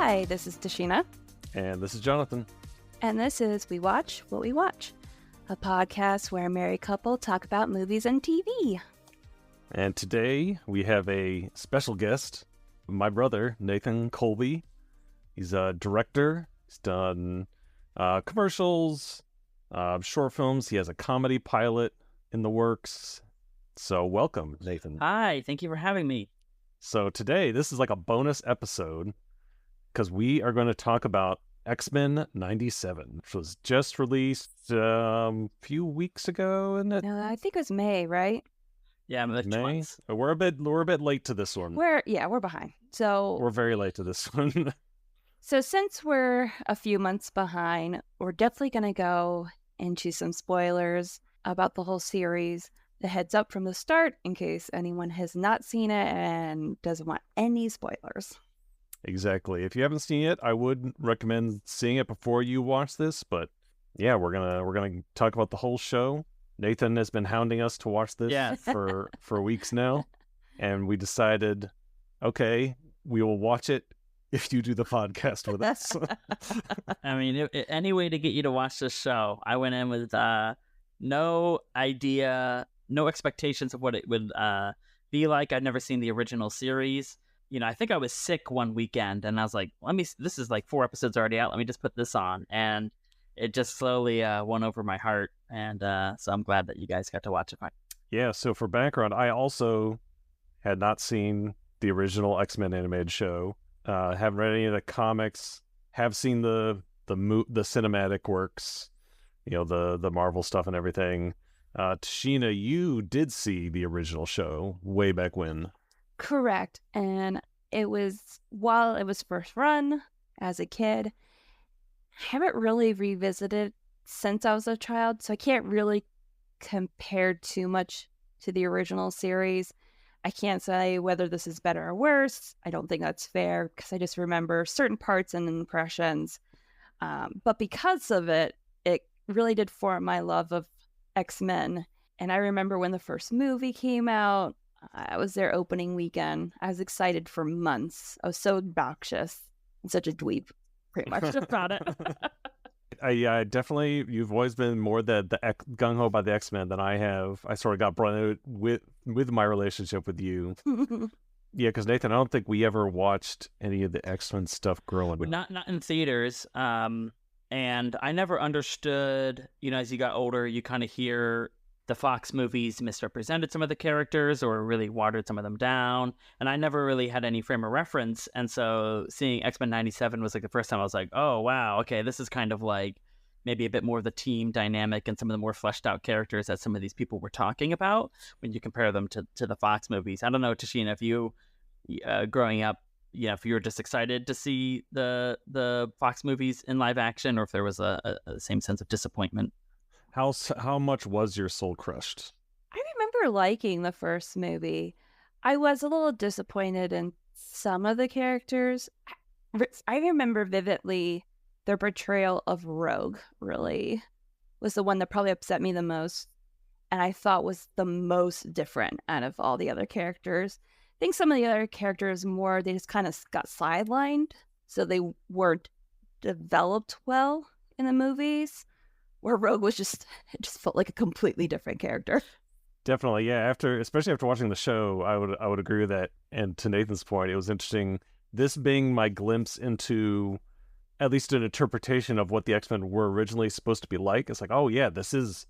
Hi, this is Tasheena. And this is Jonathan. And this is We Watch What We Watch, a podcast where a married couple talk about movies and TV. And today we have a special guest, my brother, Nathan Colby. He's a director. He's done commercials, short films. He has a comedy pilot in the works. So welcome, Nathan. Hi, thank you for having me. So today, this is like a bonus episode because we are going to talk about X-Men 97, which was just released a few weeks ago, isn't it? No, I think it was May, right? Yeah, I'm May. We're a bit late to this one. We're behind. So We're very late to this one. So since we're a few months behind, we're definitely going to go into some spoilers about the whole series. The heads up from the start in case anyone has not seen it and doesn't want any spoilers. Exactly. If you haven't seen it, I would recommend seeing it before you watch this. But yeah, we're gonna talk about the whole show. Nathan has been hounding us to watch this for weeks now, and we decided, okay, we will watch it if you do the podcast with us. I mean, any way to get you to watch this show. I went in with no idea, no expectations of what it would be like. I'd never seen the original series. You know, I think I was sick one weekend, and I was like, this is like 4 episodes already out. Let me just put this on. And it just slowly won over my heart. And so I'm glad that you guys got to watch it. Yeah, so for background, I also had not seen the original X-Men animated show. Haven't read any of the comics. Have seen the cinematic works, you know, the Marvel stuff and everything. Tasheena, you did see the original show way back when. Correct. And it was, while it was first run as a kid, I haven't really revisited since I was a child, so I can't really compare too much to the original series. I can't say whether this is better or worse. I don't think that's fair because I just remember certain parts and impressions. But because of it, it really did form my love of X-Men. And I remember when the first movie came out, I was there opening weekend. I was excited for months. I was so obnoxious and such a dweeb, pretty much about it. I definitely, you've always been more the gung-ho by the X-Men than I have. I sort of got brought in with my relationship with you. Yeah, because Nathan, I don't think we ever watched any of the X-Men stuff growing up. Not in theaters. And I never understood, you know, as you got older, you kind of hear the Fox movies misrepresented some of the characters or really watered some of them down. And I never really had any frame of reference. And so seeing X-Men 97 was like the first time I was like, oh, wow, okay, this is kind of like maybe a bit more of the team dynamic and some of the more fleshed out characters that some of these people were talking about when you compare them to the Fox movies. I don't know, Tasheena, if you, growing up, if you were just excited to see the Fox movies in live action or if there was a same sense of disappointment. How much was your soul crushed? I remember liking the first movie. I was a little disappointed in some of the characters. I remember vividly their portrayal of Rogue really was the one that probably upset me the most and I thought was the most different out of all the other characters. I think some of the other characters they just kind of got sidelined, so they weren't developed well in the movies. Where Rogue was it just felt like a completely different character. Definitely, yeah. Especially after watching the show, I would agree with that. And to Nathan's point, it was interesting. This being my glimpse into at least an interpretation of what the X-Men were originally supposed to be like. It's like, oh yeah, this is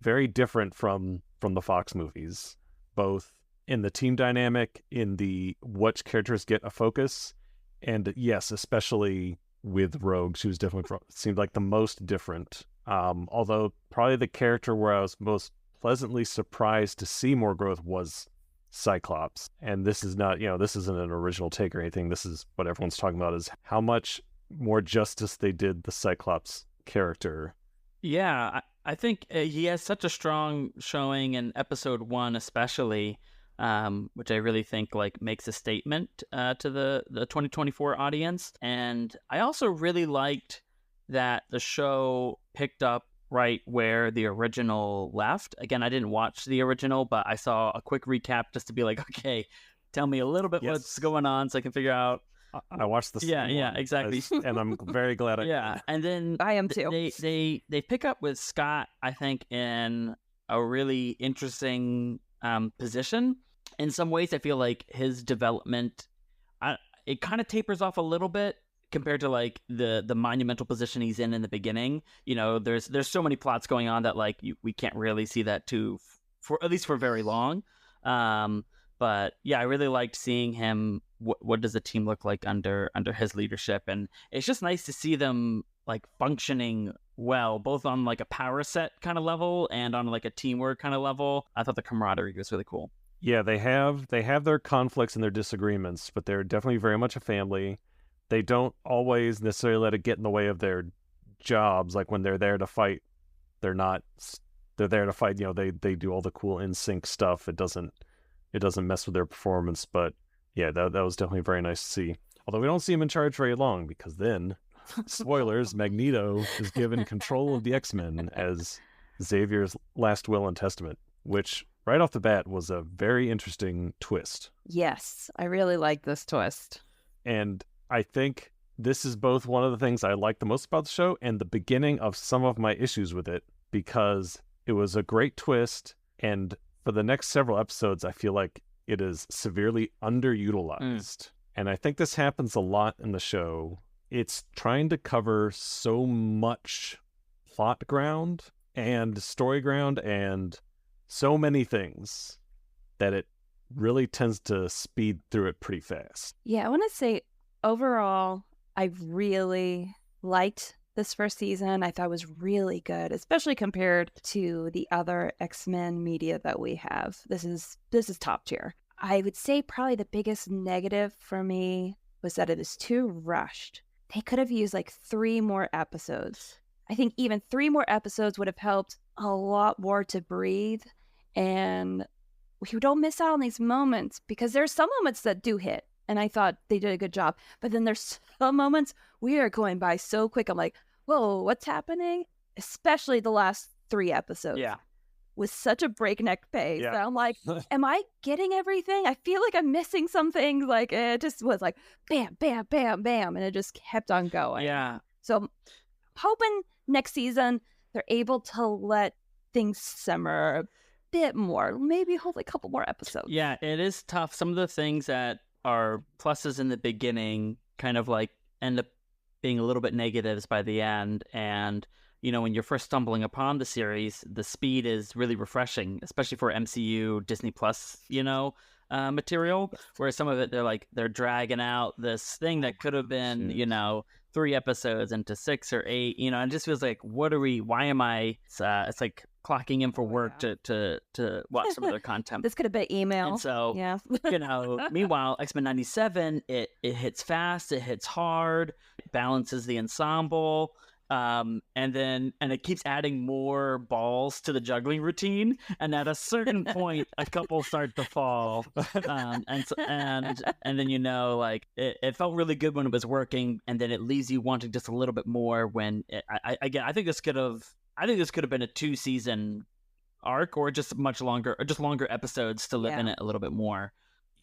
very different from the Fox movies, both in the team dynamic, in the which characters get a focus, and yes, especially with Rogue, she was definitely seemed like the most different. Although probably the character where I was most pleasantly surprised to see more growth was Cyclops. And this is not, this isn't an original take or anything. This is what everyone's talking about is how much more justice they did the Cyclops character. Yeah, I think he has such a strong showing in episode 1 especially, which I really think like makes a statement to the 2024 audience. And I also really liked that the show picked up right where the original left. Again, I didn't watch the original, but I saw a quick recap just to be like, okay, tell me a little bit what's going on so I can figure out I watched the Yeah, same yeah, one, exactly. and I'm very glad I Yeah, and then I am too. they pick up with Scott, I think, in a really interesting position. In some ways, I feel like his development, it kind of tapers off a little bit compared to like the monumental position he's in the beginning. You know, there's so many plots going on that like we can't really see that too for at least for very long. But yeah, I really liked seeing him. What does the team look like under his leadership? And it's just nice to see them like functioning well, both on like a power set kind of level and on like a teamwork kind of level. I thought the camaraderie was really cool. Yeah, they have their conflicts and their disagreements, but they're definitely very much a family. They don't always necessarily let it get in the way of their jobs. Like when they're there to fight, they're not. They're there to fight. You know, they do all the cool in sync stuff. It doesn't mess with their performance. But yeah, that was definitely very nice to see. Although we don't see him in charge very long, because then, spoilers, Magneto is given control of the X-Men as Xavier's last will and testament, which right off the bat was a very interesting twist. Yes, I really like this twist. And I think this is both one of the things I like the most about the show and the beginning of some of my issues with it, because it was a great twist, and for the next several episodes, I feel like it is severely underutilized. And I think this happens a lot in the show. It's trying to cover so much plot ground and story ground and so many things that it really tends to speed through it pretty fast. Yeah, I want to say overall, I really liked this first season. I thought it was really good, especially compared to the other X-Men media that we have. This is top tier. I would say probably the biggest negative for me was that it is too rushed. They could have used like 3 more episodes. I think even 3 more episodes would have helped a lot more to breathe, and we don't miss out on these moments, because there's some moments that do hit, and I thought they did a good job. But then there's some moments we are going by so quick. I'm like, whoa, what's happening? Especially the last 3 episodes. Yeah. With such a breakneck pace. Yeah. And I'm like, am I getting everything? I feel like I'm missing something. Like, it just was like, bam, bam, bam, bam. And it just kept on going. Yeah. So I'm hoping next season they're able to let things simmer a bit more. Maybe hopefully a couple more episodes. Yeah, it is tough. Some of the things that are pluses in the beginning kind of like end up being a little bit negatives by the end. And, you know, when you're first stumbling upon the series, the speed is really refreshing, especially for MCU, Disney Plus, you know, material, where some of it, they're dragging out this thing that could have been, you know, 3 episodes into 6 or 8, you know, and it just feels like, why am I, it's like clocking in for work to watch some of their content. This could have been email. And so, yeah. you know, meanwhile, X-Men 97, it hits fast, it hits hard, it balances the ensemble. And it keeps adding more balls to the juggling routine. And at a certain point, a couple start to fall. And then, you know, like it felt really good when it was working. And then it leaves you wanting just a little bit more when I think this could have been a 2-season arc, or just much longer, or just longer episodes to live in it a little bit more.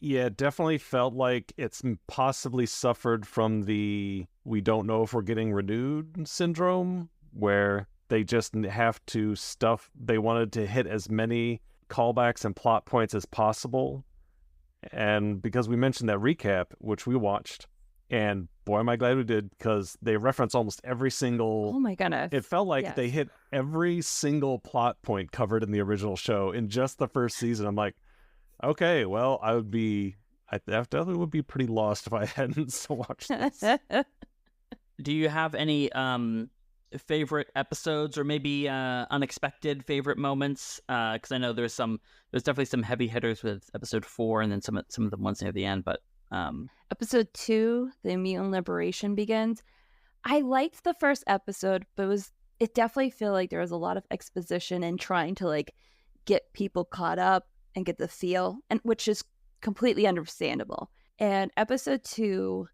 Yeah, it definitely felt like it's possibly suffered from the we don't know if we're getting renewed syndrome, where they just have to they wanted to hit as many callbacks and plot points as possible. And because we mentioned that recap, which we watched, and boy, am I glad we did, because they reference almost every single... Oh my goodness. It felt like they hit every single plot point covered in the original show in just the first season. I'm like, okay, well, I definitely would be pretty lost if I hadn't watched this. Do you have any favorite episodes, or maybe unexpected favorite moments? Because I know there's definitely some heavy hitters with episode 4, and then some of the ones near the end. But episode 2, the Mutant Liberation begins. I liked the first episode, but it definitely felt like there was a lot of exposition and trying to like get people caught up and get the feel, and which is completely understandable. And episode 2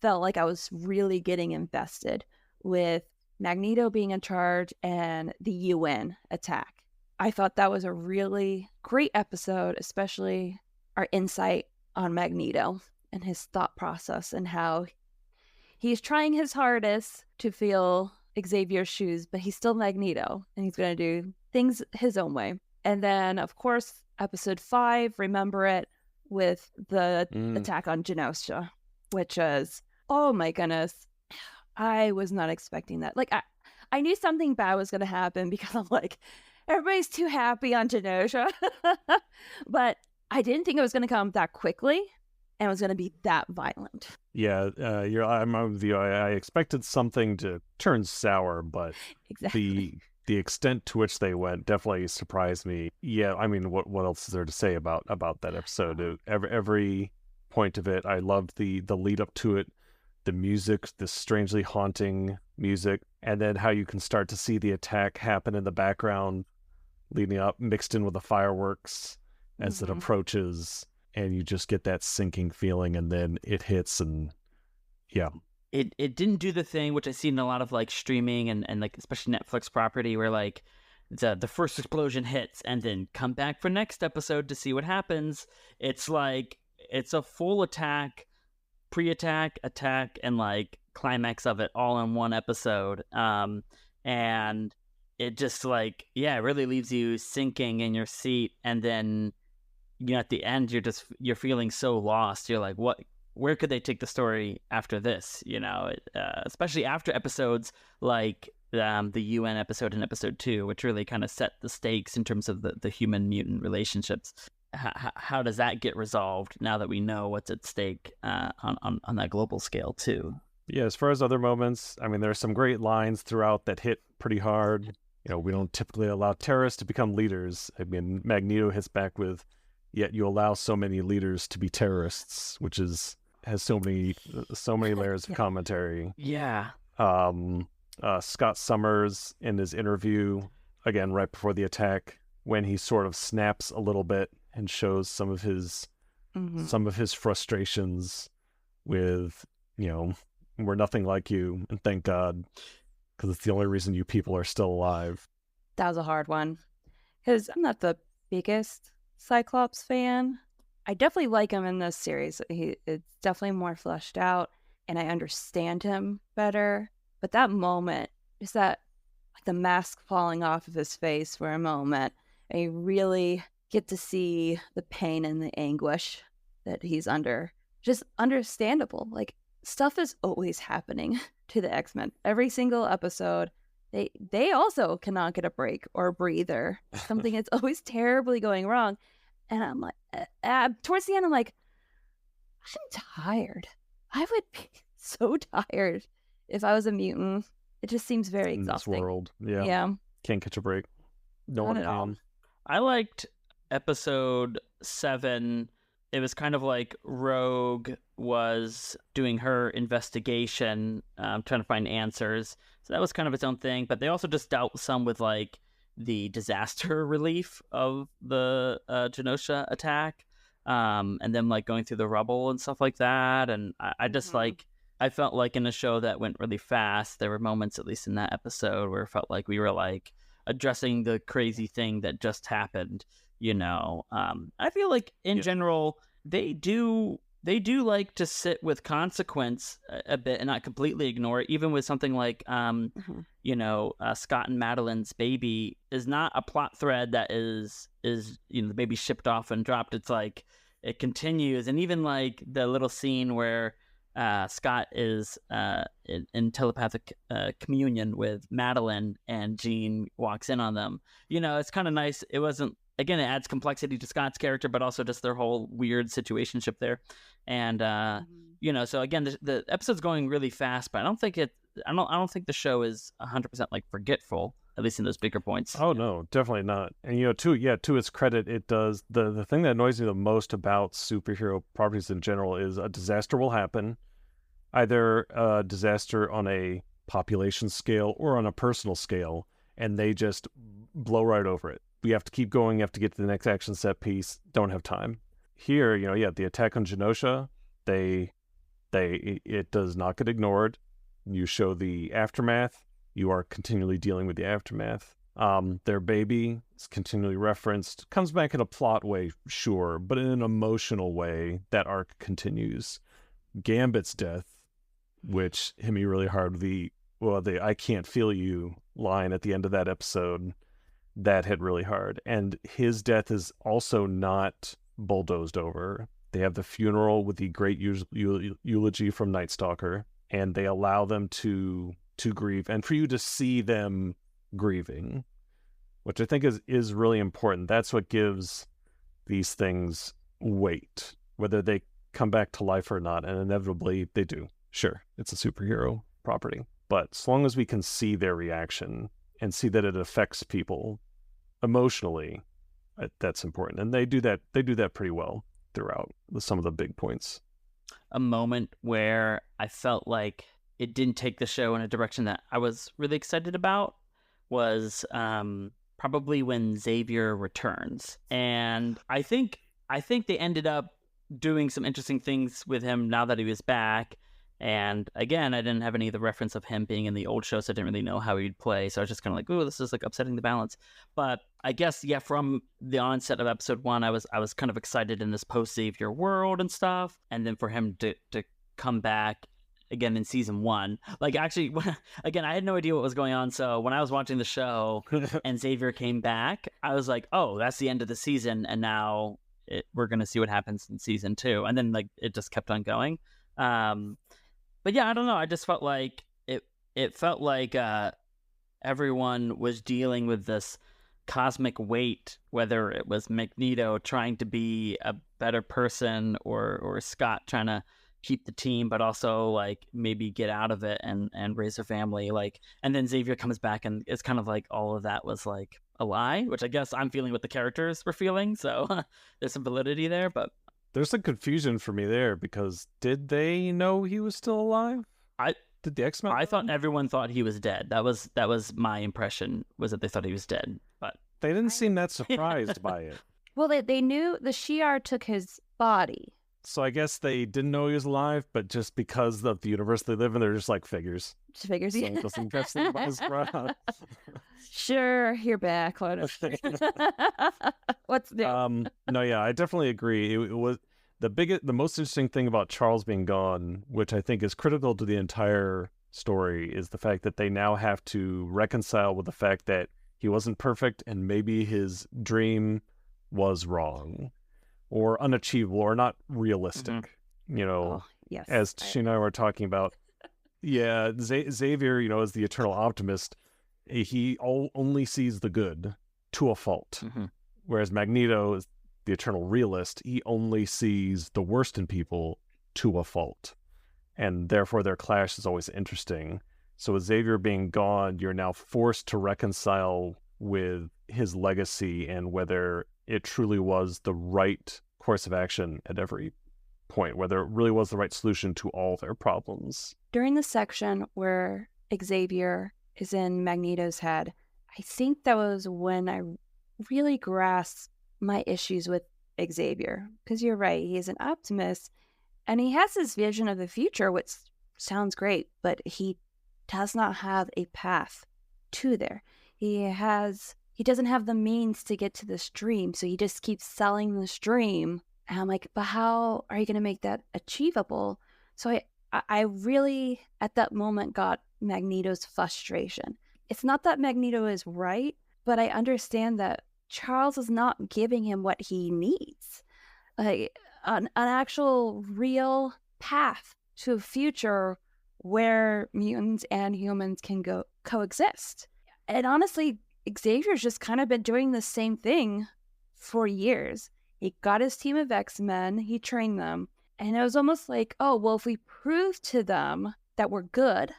felt like I was really getting invested with Magneto being in charge and the UN attack. I thought that was a really great episode, especially our insight on Magneto. and his thought process and how he's trying his hardest to feel Xavier's shoes, but he's still Magneto and he's going to do things his own way. And then, of course, episode 5, Remember It, with the attack on Genosha, which is, oh my goodness, I was not expecting that. Like, I knew something bad was going to happen because I'm like, everybody's too happy on Genosha. But I didn't think it was going to come that quickly and it was going to be that violent. Yeah, I'm with you. I expected something to turn sour, but exactly. the extent to which they went definitely surprised me. Yeah, I mean, what else is there to say about that episode? Every point of it, I loved the lead up to it, the music, the strangely haunting music, and then how you can start to see the attack happen in the background leading up, mixed in with the fireworks as it approaches, and you just get that sinking feeling, and then it hits, and yeah. It didn't do the thing which I see in a lot of like streaming and like especially Netflix property where like the first explosion hits and then come back for next episode to see what happens. It's like it's a full attack, pre-attack, attack, and like climax of it all in one episode. And it just like, yeah, it really leaves you sinking in your seat, and then at the end you're feeling so lost. You're like, what? Where could they take the story after this? Especially after episodes like the UN episode in episode 2, which really kind of set the stakes in terms of the human mutant relationships. How does that get resolved now that we know what's at stake on that global scale too? Yeah, as far as other moments, I mean, there are some great lines throughout that hit pretty hard. We don't typically allow terrorists to become leaders. I mean, Magneto hits back with, yet you allow so many leaders to be terrorists, which has so many layers of commentary. Yeah. Scott Summers in his interview, again, right before the attack, when he sort of snaps a little bit and shows some of his frustrations with, we're nothing like you, and thank God, because it's the only reason you people are still alive. That was a hard one, because I'm not the biggest Cyclops fan. I definitely like him in this series. It's definitely more fleshed out, and I understand him better. But that moment, is that like the mask falling off of his face for a moment, and you really get to see the pain and the anguish that he's under. Just understandable. Like, stuff is always happening to the X-Men. Every single episode, they also cannot get a break or a breather. Something is always terribly going wrong. And I'm like, towards the end, I'm like, I'm tired. I would be so tired if I was a mutant. It just seems very exhausting. In this world, yeah. Can't catch a break. No one can. I liked episode 7. It was kind of like Rogue was doing her investigation, trying to find answers. So that was kind of its own thing. But they also just dealt some with like the disaster relief of the Genosha attack, and them like going through the rubble and stuff like that. And I just I felt like in a show that went really fast, there were moments, at least in that episode, where it felt like we were like addressing the crazy thing that just happened. I feel like in general they do like to sit with consequence a bit and not completely ignore it, even with something like Scott and Madeline's baby is not a plot thread that is the baby shipped off and dropped. It's like it continues, and even like the little scene where Scott is in telepathic communion with Madeline and Jean walks in on them. It's kind of nice. It wasn't, again, it adds complexity to Scott's character, but also just their whole weird situationship there. And so again, the episode's going really fast, but I don't think the show is 100% like forgetful, at least in those bigger points. Oh no, definitely not. And to its credit, it does the thing that annoys me the most about superhero properties in general is a disaster will happen, either a disaster on a population scale or on a personal scale, and they just blow right over it. We have to keep going. You have to get to the next action set piece. Don't have time. Here, the attack on Genosha, it does not get ignored. You show the aftermath. You are continually dealing with the aftermath. Their baby is continually referenced, comes back in a plot way, sure, but in an emotional way, that arc continues. Gambit's death, which hit me really hard, the I can't feel you line at the end of that episode, that hit really hard. And his death is also not bulldozed over. They have the funeral with the great eulogy from Night Stalker, and they allow them to grieve, and for you to see them grieving, which I think is really important. That's what gives these things weight, whether they come back to life or not, and inevitably they do. Sure, it's a superhero property, but as long as we can see their reaction and see that it affects people emotionally, that's important. And they do that pretty well throughout with some of the big points. A moment where I felt like it didn't take the show in a direction that I was really excited about was probably when Xavier returns. And I think they ended up doing some interesting things with him now that he was back. And again, I didn't have any of the reference of him being in the old show, so I didn't really know how he'd play. So I was just kind of like, "Ooh, this is like upsetting the balance." But I guess, yeah, from the onset of episode 1, I was kind of excited in this post-Xavier world and stuff. And then for him to come back again in season 1, like actually, again, I had no idea what was going on. So when I was watching the show and Xavier came back, I was like, "Oh, that's the end of the season," and now we're gonna see what happens in season 2. And then like it just kept on going. But yeah, I don't know. I just felt like it felt like everyone was dealing with this cosmic weight, whether it was Magneto trying to be a better person or Scott trying to keep the team, but also like maybe get out of it and raise their family. Like, and then Xavier comes back and it's kind of like all of that was like a lie, which I guess I'm feeling what the characters were feeling. So there's some validity there, but there's some confusion for me there, because did they know he was still alive? Did the X-Men? I thought everyone thought he was dead. That was my impression, was that they thought he was dead. But they didn't seem that surprised by it. Well, they knew the Shi'ar took his body. So I guess they didn't know he was alive, but just because of the universe they live in, they're just like figures. Just figures, so it doesn't catch them by surprise. Sure, you're back. What's new? No, yeah, I definitely agree. It was the most interesting thing about Charles being gone, which I think is critical to the entire story, is the fact that they now have to reconcile with the fact that he wasn't perfect and maybe his dream was wrong or unachievable or not realistic. Mm-hmm. You know, yes, as she and I were talking about. Yeah, Xavier, you know, as the eternal optimist, he only sees the good to a fault. Mm-hmm. Whereas Magneto is the eternal realist. He only sees the worst in people to a fault. And therefore their clash is always interesting. So with Xavier being gone, you're now forced to reconcile with his legacy and whether it truly was the right course of action at every point, whether it really was the right solution to all their problems. During the section where Xavier is in Magneto's head, I think that was when I really grasped my issues with Xavier. Because you're right, he's an optimist and he has this vision of the future, which sounds great, but he does not have a path to there. He doesn't have the means to get to this dream, so he just keeps selling this dream. And I'm like, but how are you going to make that achievable? So I really, at that moment, got Magneto's frustration. It's not that Magneto is right, but I understand that Charles is not giving him what he needs. Like an actual real path to a future where mutants and humans can go coexist. And honestly, Xavier's just kind of been doing the same thing for years. He got his team of X-Men, he trained them, and it was almost like, oh, well, if we prove to them that we're good,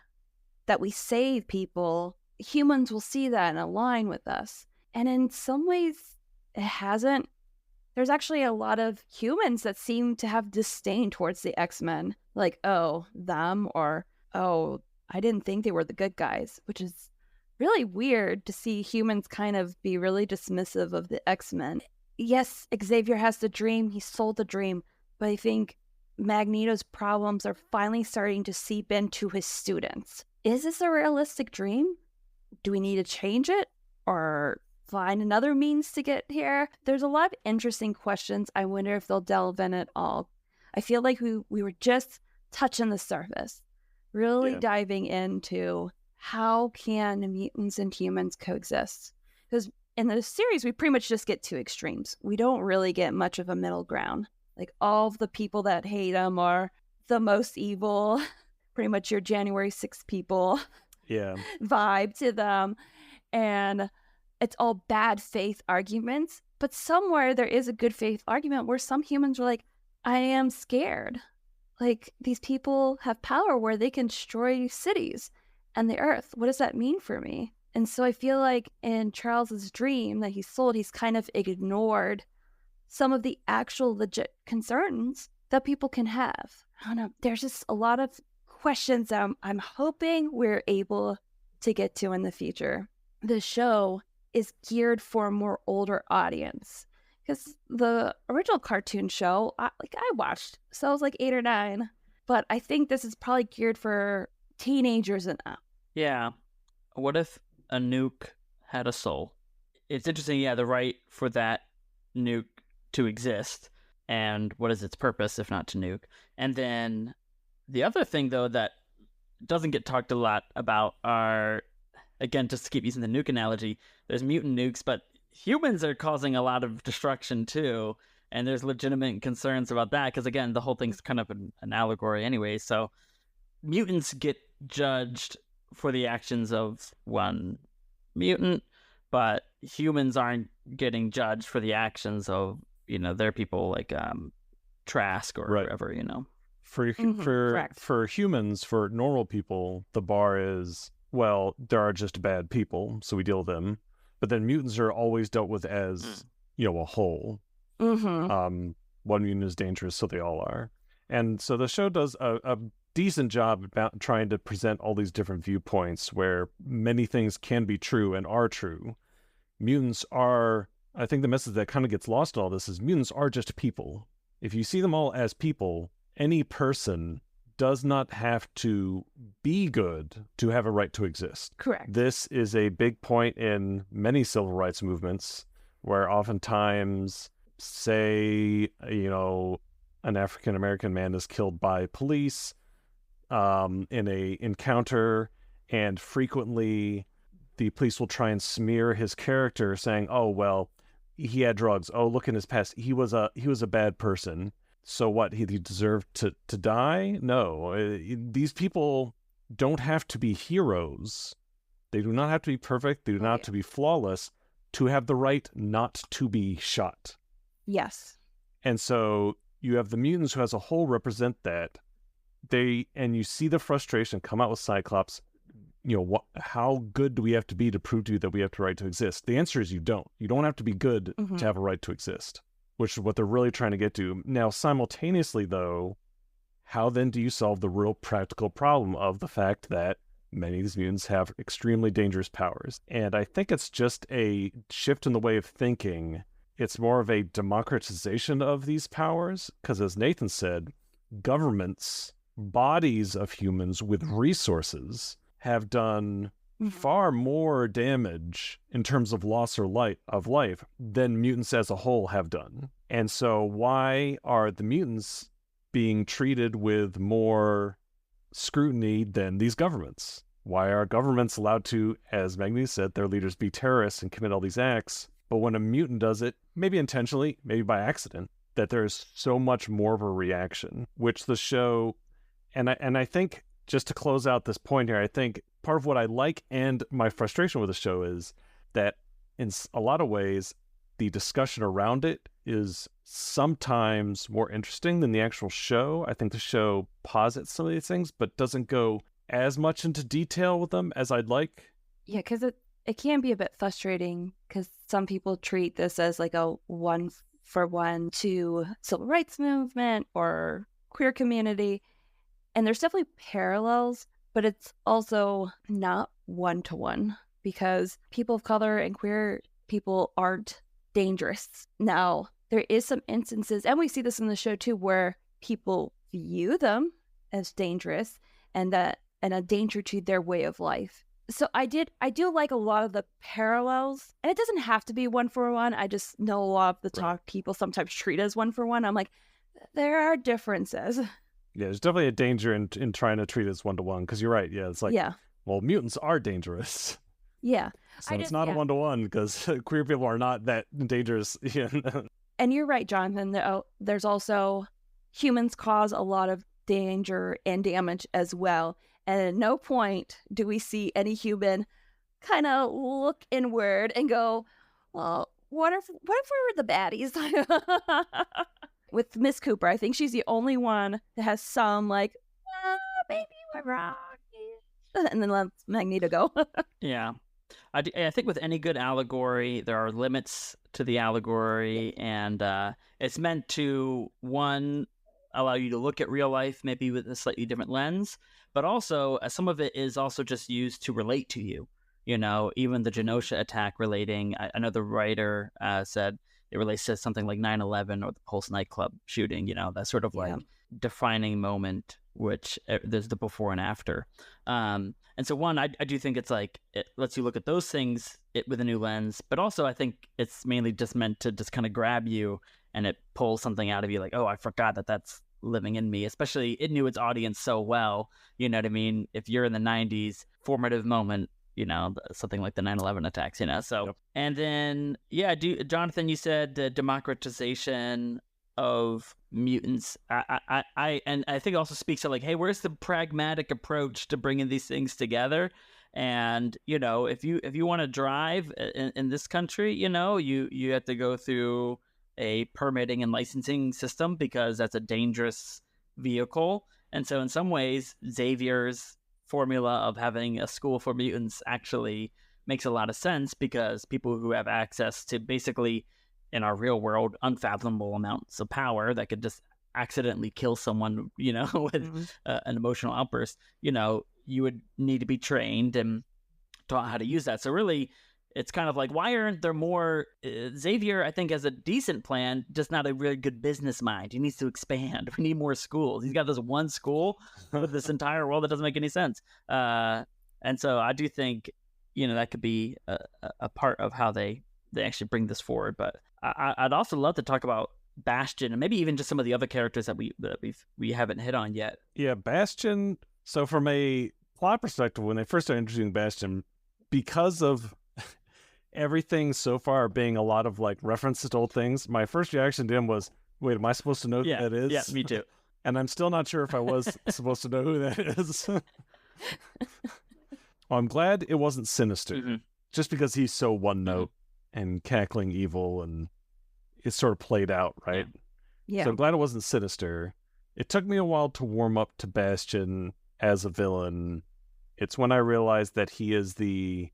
that we save people, humans will see that and align with us. And in some ways, it hasn't. There's actually a lot of humans that seem to have disdain towards the X-Men. Like, oh, them, or, oh, I didn't think they were the good guys, which is really weird to see humans kind of be really dismissive of the X-Men. Yes, Xavier has the dream, he sold the dream, but I think Magneto's problems are finally starting to seep into his students. Is this a realistic dream? Do we need to change it? or find another means to get here? There's a lot of interesting questions. I wonder if they'll delve in at all. I feel like we were just touching the surface, really diving into how can mutants and humans coexist? Because in the series, we pretty much just get two extremes. We don't really get much of a middle ground. Like, all of the people that hate them are the most evil, pretty much your January 6th people vibe to them. And it's all bad faith arguments. But somewhere there is a good faith argument where some humans are like, I am scared. Like, these people have power where they can destroy cities and the earth. What does that mean for me? And so I feel like in Charles's dream that he sold, he's kind of ignored some of the actual legit concerns that people can have. I don't know. There's just a lot of questions that I'm hoping we're able to get to in the future. The show is geared for a more older audience because the original cartoon show, I watched, so I was like 8 or 9, but I think this is probably geared for teenagers and up. Yeah. What if a nuke had a soul? It's interesting, the right for that nuke to exist, and what is its purpose if not to nuke? And then the other thing, though, that doesn't get talked a lot about are, again, just to keep using the nuke analogy, there's mutant nukes, but humans are causing a lot of destruction too, and there's legitimate concerns about that, because again, the whole thing's kind of an allegory anyway. So mutants get judged for the actions of one mutant, but humans aren't getting judged for the actions of, their people, like Trask or whatever, For humans, for normal people, the bar is, well, there are just bad people, so we deal with them. But then mutants are always dealt with as, a whole. Mm-hmm. One mutant is dangerous, so they all are. And so the show does a decent job about trying to present all these different viewpoints where many things can be true and are true. Mutants are, I think the message that kind of gets lost in all this is mutants are just people. If you see them all as people, any person does not have to be good to have a right to exist. Correct. This is a big point in many civil rights movements where oftentimes, say, an African-American man is killed by police in a encounter, and frequently the police will try and smear his character saying, oh, well, he had drugs. Oh, look in his past. He was a bad person. So what, he deserved to die? No. These people don't have to be heroes. They do not have to be perfect. They do not have to be flawless to have the right not to be shot. Yes. And so you have the mutants who as a whole represent that. And you see the frustration come out with Cyclops. How good do we have to be to prove to you that we have the right to exist? The answer is you don't. You don't have to be good to have a right to exist, which is what they're really trying to get to. Now, simultaneously, though, how then do you solve the real practical problem of the fact that many of these mutants have extremely dangerous powers? And I think it's just a shift in the way of thinking. It's more of a democratization of these powers, because as Nathan said, governments, bodies of humans with resources have done far more damage in terms of loss of life than mutants as a whole have done. And so why are the mutants being treated with more scrutiny than these governments? Why are governments allowed to, as Magni said, their leaders be terrorists and commit all these acts? But when a mutant does it, maybe intentionally, maybe by accident, that there's so much more of a reaction, which the show, and I think, just to close out this point here, I think part of what I like and my frustration with the show is that in a lot of ways, the discussion around it is sometimes more interesting than the actual show. I think the show posits some of these things, but doesn't go as much into detail with them as I'd like. Yeah, because it can be a bit frustrating because some people treat this as like a one-for-one to civil rights movement or queer community. And there's definitely parallels, but it's also not one-to-one because people of color and queer people aren't dangerous. Now, there is some instances, and we see this in the show too, where people view them as dangerous and a danger to their way of life. So I do like a lot of the parallels, and it doesn't have to be 1-for-1. I just know a lot of the talk people sometimes treat as 1-for-1. I'm like, there are differences. Yeah, there's definitely a danger in trying to treat it as 1-to-1, because you're right. Yeah, it's like, well, mutants are dangerous. Yeah. So it's not a 1-to-1, because queer people are not that dangerous. And you're right, Jonathan. There's also humans cause a lot of danger and damage as well. And at no point do we see any human kind of look inward and go, well, what if we were the baddies? With Miss Cooper, I think she's the only one that has some like, maybe we're wrong. And then let Magneto go. Yeah. I think with any good allegory, there are limits to the allegory, and it's meant to, one, allow you to look at real life maybe with a slightly different lens, but also some of it is also just used to relate to you. Even the Genosha attack relating, another writer said it relates to something like 9/11 or the Pulse nightclub shooting, that sort of like defining moment, which there's the before and after. And so one, I do think it's like, it lets you look at those things with a new lens, but also I think it's mainly just meant to just kind of grab you, and it pulls something out of you like, oh, I forgot that's living in me. Especially it knew its audience so well, you know what I mean? If you're in the 90s, formative moment, something like the 9/11 attacks, so. Yep. And then, Jonathan, you said the democratization of mutants. I think it also speaks to like, hey, where's the pragmatic approach to bringing these things together? And if you want to drive in this country, you have to go through a permitting and licensing system, because that's a dangerous vehicle. And so in some ways, Xavier's formula of having a school for mutants actually makes a lot of sense, because people who have access to basically, in our real world, unfathomable amounts of power that could just accidentally kill someone, with an emotional outburst, you would need to be trained and taught how to use that. So really, it's kind of like, why aren't there more? Xavier, I think, has a decent plan, just not a really good business mind. He needs to expand. We need more schools. He's got this one school with this entire world that doesn't make any sense. And so I do think, that could be a part of how they actually bring this forward. But I'd also love to talk about Bastion, and maybe even just some of the other characters that we haven't hit on yet. Yeah, Bastion. So from a plot perspective, when they first started introducing Bastion, because of everything so far being a lot of like references to old things, my first reaction to him was, wait, am I supposed to know who that is? Yeah, me too. And I'm still not sure if I was supposed to know who that is. Well, I'm glad it wasn't Sinister, just because he's so one note and cackling evil, and it's sort of played out, right? Yeah. So I'm glad it wasn't Sinister. It took me a while to warm up to Bastion as a villain. It's when I realized that he is the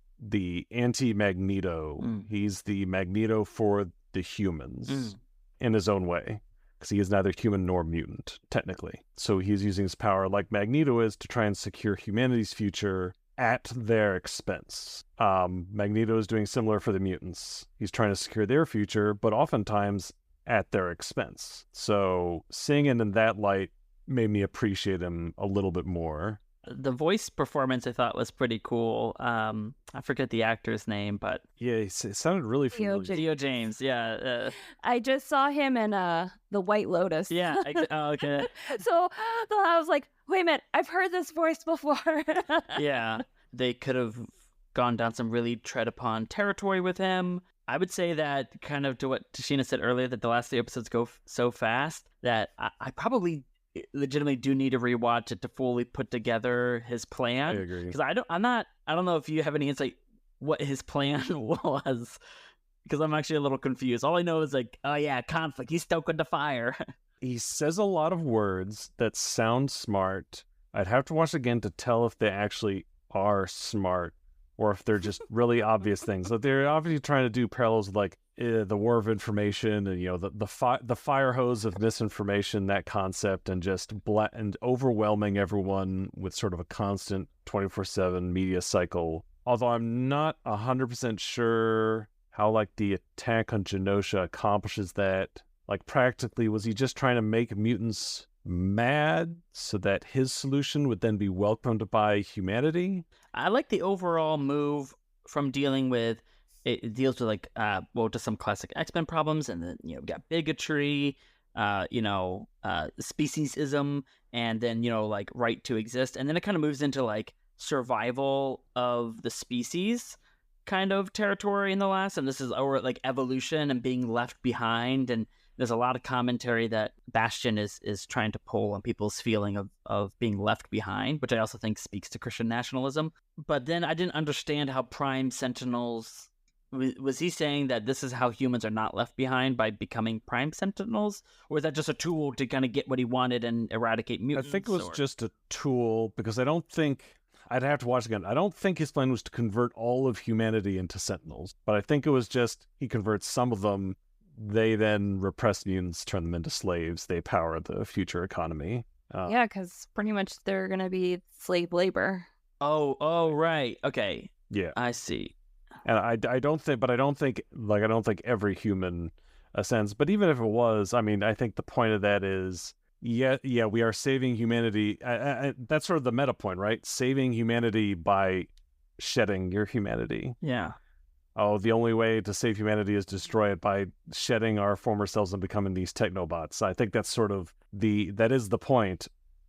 anti-Magneto. He's the Magneto for the humans in his own way, because he is neither human nor mutant, technically. So he's using his power like Magneto is to try and secure humanity's future at their expense. Magneto is doing similar for the mutants. He's trying to secure their future, but oftentimes at their expense. So seeing it in that light made me appreciate him a little bit more. The voice performance I thought was pretty cool. I forget the actor's name, but yeah, it sounded really familiar. Theo James, yeah. I just saw him in The White Lotus. Yeah, okay. So I was like, wait a minute, I've heard this voice before. Yeah, they could have gone down some really tread upon territory with him. I would say that, kind of to what Tasheena said earlier, that the last 3 episodes go so fast that I probably legitimately do need to rewatch it to fully put together his plan. I agree. Because I don't know if you have any insight what his plan was, because I'm actually a little confused. All I know is like, oh yeah, conflict. He's stoking the fire. He says a lot of words that sound smart. I'd have to watch again to tell if they actually are smart or if they're just really obvious things. Like, they're obviously trying to do parallels with like the war of information and the fire hose of misinformation, that concept, and just and overwhelming everyone with sort of a constant 24/7 media cycle. Although I'm not 100% sure how like the attack on Genosha accomplishes that. Like, practically, was he just trying to make mutants mad so that his solution would then be welcomed by humanity? I like the overall move from dealing with it deals with like just some classic X-Men problems, and then we got bigotry, speciesism, and then like right to exist, and then it kind of moves into like survival of the species kind of territory in the last, and this is over like evolution and being left behind, and there's a lot of commentary that Bastion is trying to pull on people's feeling of being left behind, which I also think speaks to Christian nationalism. But then I didn't understand how Prime Sentinels, was he saying that this is how humans are not left behind by becoming Prime Sentinels? Or is that just a tool to kind of get what he wanted and eradicate mutants? I think it was just a tool, because I don't think, I'd have to watch again, I don't think his plan was to convert all of humanity into Sentinels, but I think it was just he converts some of them. They then repress mutants, turn them into slaves. They power the future economy. Yeah, because pretty much they're going to be slave labor. Oh, right. Okay. Yeah. I see. And I don't think every human ascends. But even if it was, I mean, I think the point of that is, yeah, we are saving humanity. That's sort of the meta point, right? Saving humanity by shedding your humanity. Yeah. Oh, the only way to save humanity is destroy it by shedding our former selves and becoming these technobots. I think that's sort of that is the point.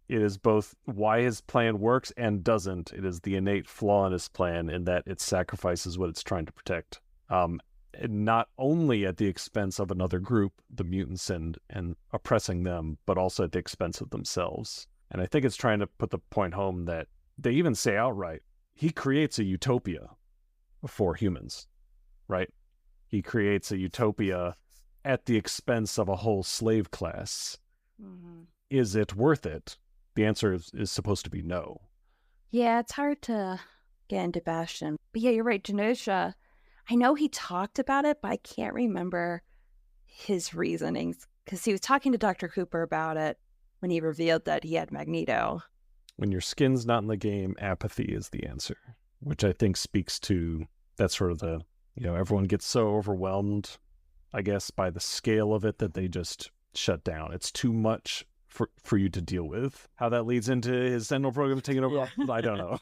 It is both why his plan works and doesn't. It is the innate flaw in his plan in that it sacrifices what it's trying to protect. Not only at the expense of another group, the mutants, and oppressing them, but also at the expense of themselves. And I think it's trying to put the point home that they even say outright, he creates a utopia for humans. Right? He creates a utopia at the expense of a whole slave class. Mm-hmm. Is it worth it? The answer is supposed to be no. Yeah, it's hard to get into Bastion. But yeah, you're right. Genosha, I know he talked about it, but I can't remember his reasonings, because he was talking to Dr. Cooper about it when he revealed that he had Magneto. When your skin's not in the game, apathy is the answer, which I think speaks to that sort of the, everyone gets so overwhelmed, I guess, by the scale of it that they just shut down. It's too much for you to deal with. How that leads into his Sentinel program taking over, yeah. I don't know.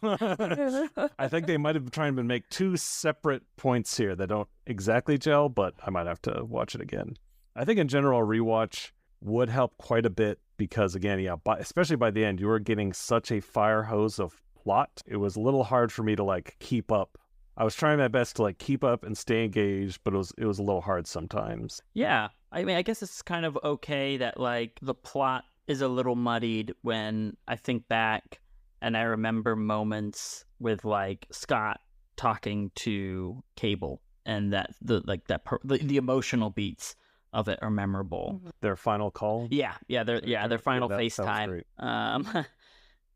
I think they might have tried to make two separate points here that don't exactly gel, but I might have to watch it again. I think in general, a rewatch would help quite a bit because, again, especially by the end, you were getting such a fire hose of plot. It was a little hard for me to keep up. I was trying my best to keep up and stay engaged, but it was a little hard sometimes. Yeah. I mean, I guess it's kind of okay that the plot is a little muddied when I think back and I remember moments with Scott talking to Cable, and that the emotional beats of it are memorable. Their final call? Yeah, their final FaceTime.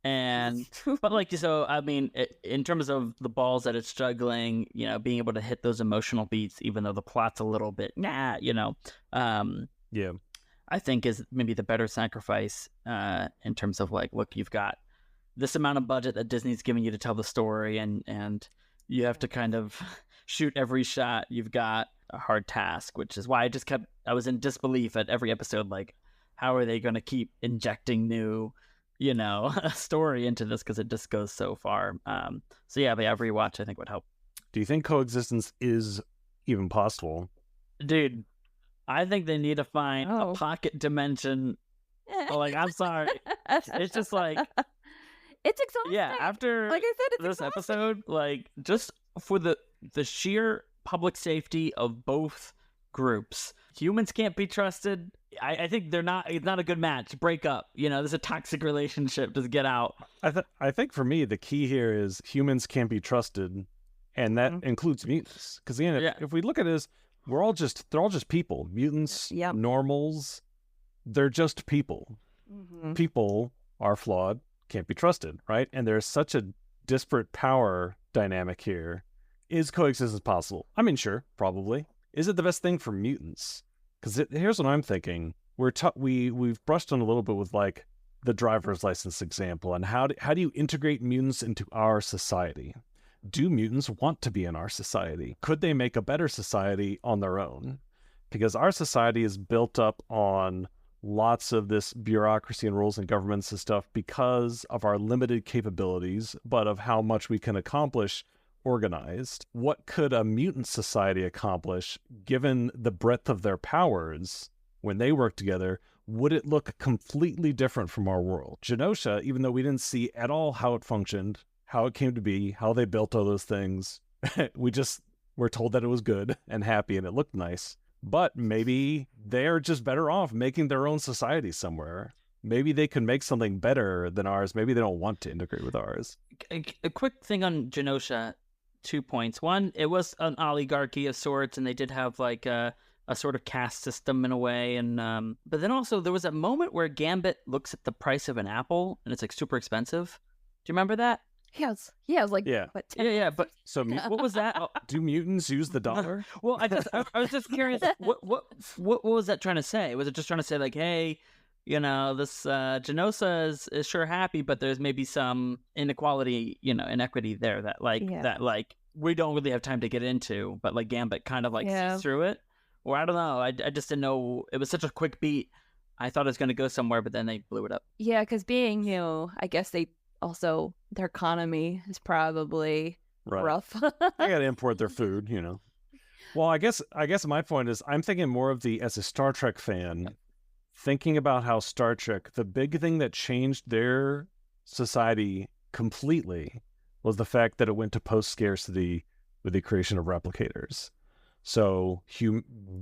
And but so I mean, in terms of the balls that it's juggling, being able to hit those emotional beats, even though the plot's a little bit yeah, I think is maybe the better sacrifice in terms of look, you've got this amount of budget that Disney's giving you to tell the story, and you have to kind of shoot every shot. You've got a hard task, which is why I was in disbelief at every episode. How are they going to keep injecting new story into this, because it just goes so far. So yeah, but every watch I think would help. Do you think coexistence is even possible? Dude, I think they need to find a pocket dimension. I'm sorry. It's just it's exhausting. Yeah, after I said, it's this exhausting. episode, just for the sheer public safety of both groups, humans can't be trusted. I think it's not a good match. Break up. There's a toxic relationship. Just get out. I think for me, the key here is humans can't be trusted, and that includes mutants. Because again, if we look at it as they're all just people. Mutants, normals, they're just people. Mm-hmm. People are flawed, can't be trusted, right? And there's such a disparate power dynamic here. Is coexistence possible? I mean, sure, probably. Is it the best thing for mutants? Because here's what I'm thinking. We've brushed on a little bit with the driver's license example, and how do you integrate mutants into our society? Do mutants want to be in our society? Could they make a better society on their own? Because our society is built up on lots of this bureaucracy and rules and governments and stuff because of our limited capabilities, but of how much we can accomplish organized. What could a mutant society accomplish given the breadth of their powers when they work together? Would it look completely different from our world? Genosha, even though we didn't see at all how it functioned, how it came to be, how they built all those things, we just were told that it was good and happy and it looked nice. But maybe they're just better off making their own society somewhere. Maybe they can make something better than ours. Maybe they don't want to integrate with ours. A quick thing on Genosha, 2 points. One, it was an oligarchy of sorts, and they did have like a sort of caste system in a way. And but then also there was a moment where Gambit looks at the price of an apple, and it's like super expensive. Do you remember that? Yeah, it was like Yeah. what, Yeah. But So what was that? Oh, do mutants use the dollar? well, I was just curious. What was that trying to say? Was it just trying to say like, hey, this Genosha is sure happy, but there's maybe some inequality, inequity there that like we don't really have time to get into, but like Gambit kind of like sees through it. Or I don't know. I just didn't know. It was such a quick beat. I thought it was going to go somewhere, but then they blew it up. Yeah, because being, I guess their economy is probably rough. They got to import their food, Well, I guess my point is I'm thinking more of as a Star Trek fan, thinking about how Star Trek, the big thing that changed their society completely was the fact that it went to post-scarcity with the creation of replicators. So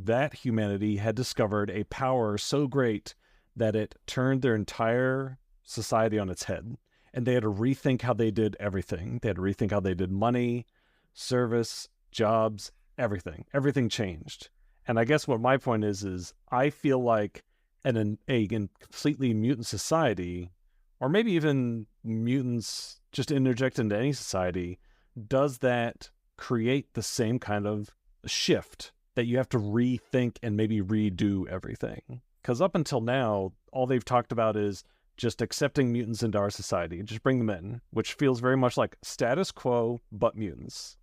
that humanity had discovered a power so great that it turned their entire society on its head. And they had to rethink how they did everything. They had to rethink how they did money, service, jobs, everything. Everything changed. And I guess what my point is I feel like a completely mutant society, or maybe even mutants just interject into any society, does that create the same kind of shift that you have to rethink and maybe redo everything? Because up until now, all they've talked about is just accepting mutants into our society, just bring them in, which feels very much like status quo, but mutants.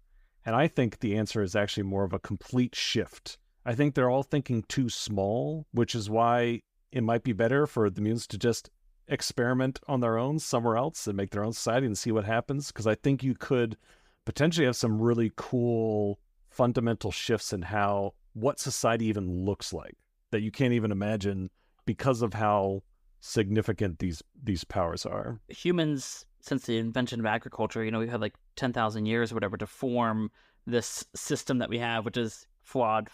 And I think the answer is actually more of a complete shift. I think they're all thinking too small, which is why it might be better for the mutants to just experiment on their own somewhere else and make their own society and see what happens. Because I think you could potentially have some really cool fundamental shifts in what society even looks like that you can't even imagine because of how significant these powers are. Humans, since the invention of agriculture, we've had like 10,000 years or whatever to form this system that we have, which is flawed,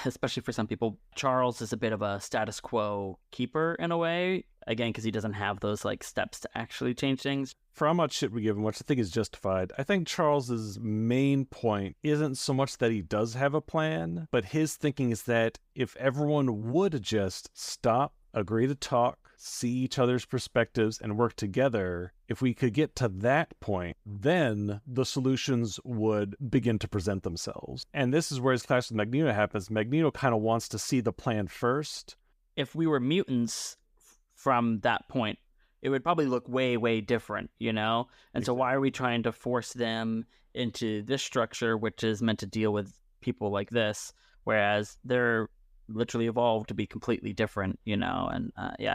especially for some people. Charles is a bit of a status quo keeper in a way, again, because he doesn't have those like steps to actually change things. For how much shit we give him, which I think is justified, I think Charles's main point isn't so much that he does have a plan, but his thinking is that if everyone would just stop, agree to talk, see each other's perspectives, and work together, if we could get to that point, then the solutions would begin to present themselves. And this is where his clash with Magneto happens. Magneto kind of wants to see the plan first. If we were mutants from that point, it would probably look way, way different, And so why are we trying to force them into this structure, which is meant to deal with people like this, whereas they're literally evolved to be completely different, And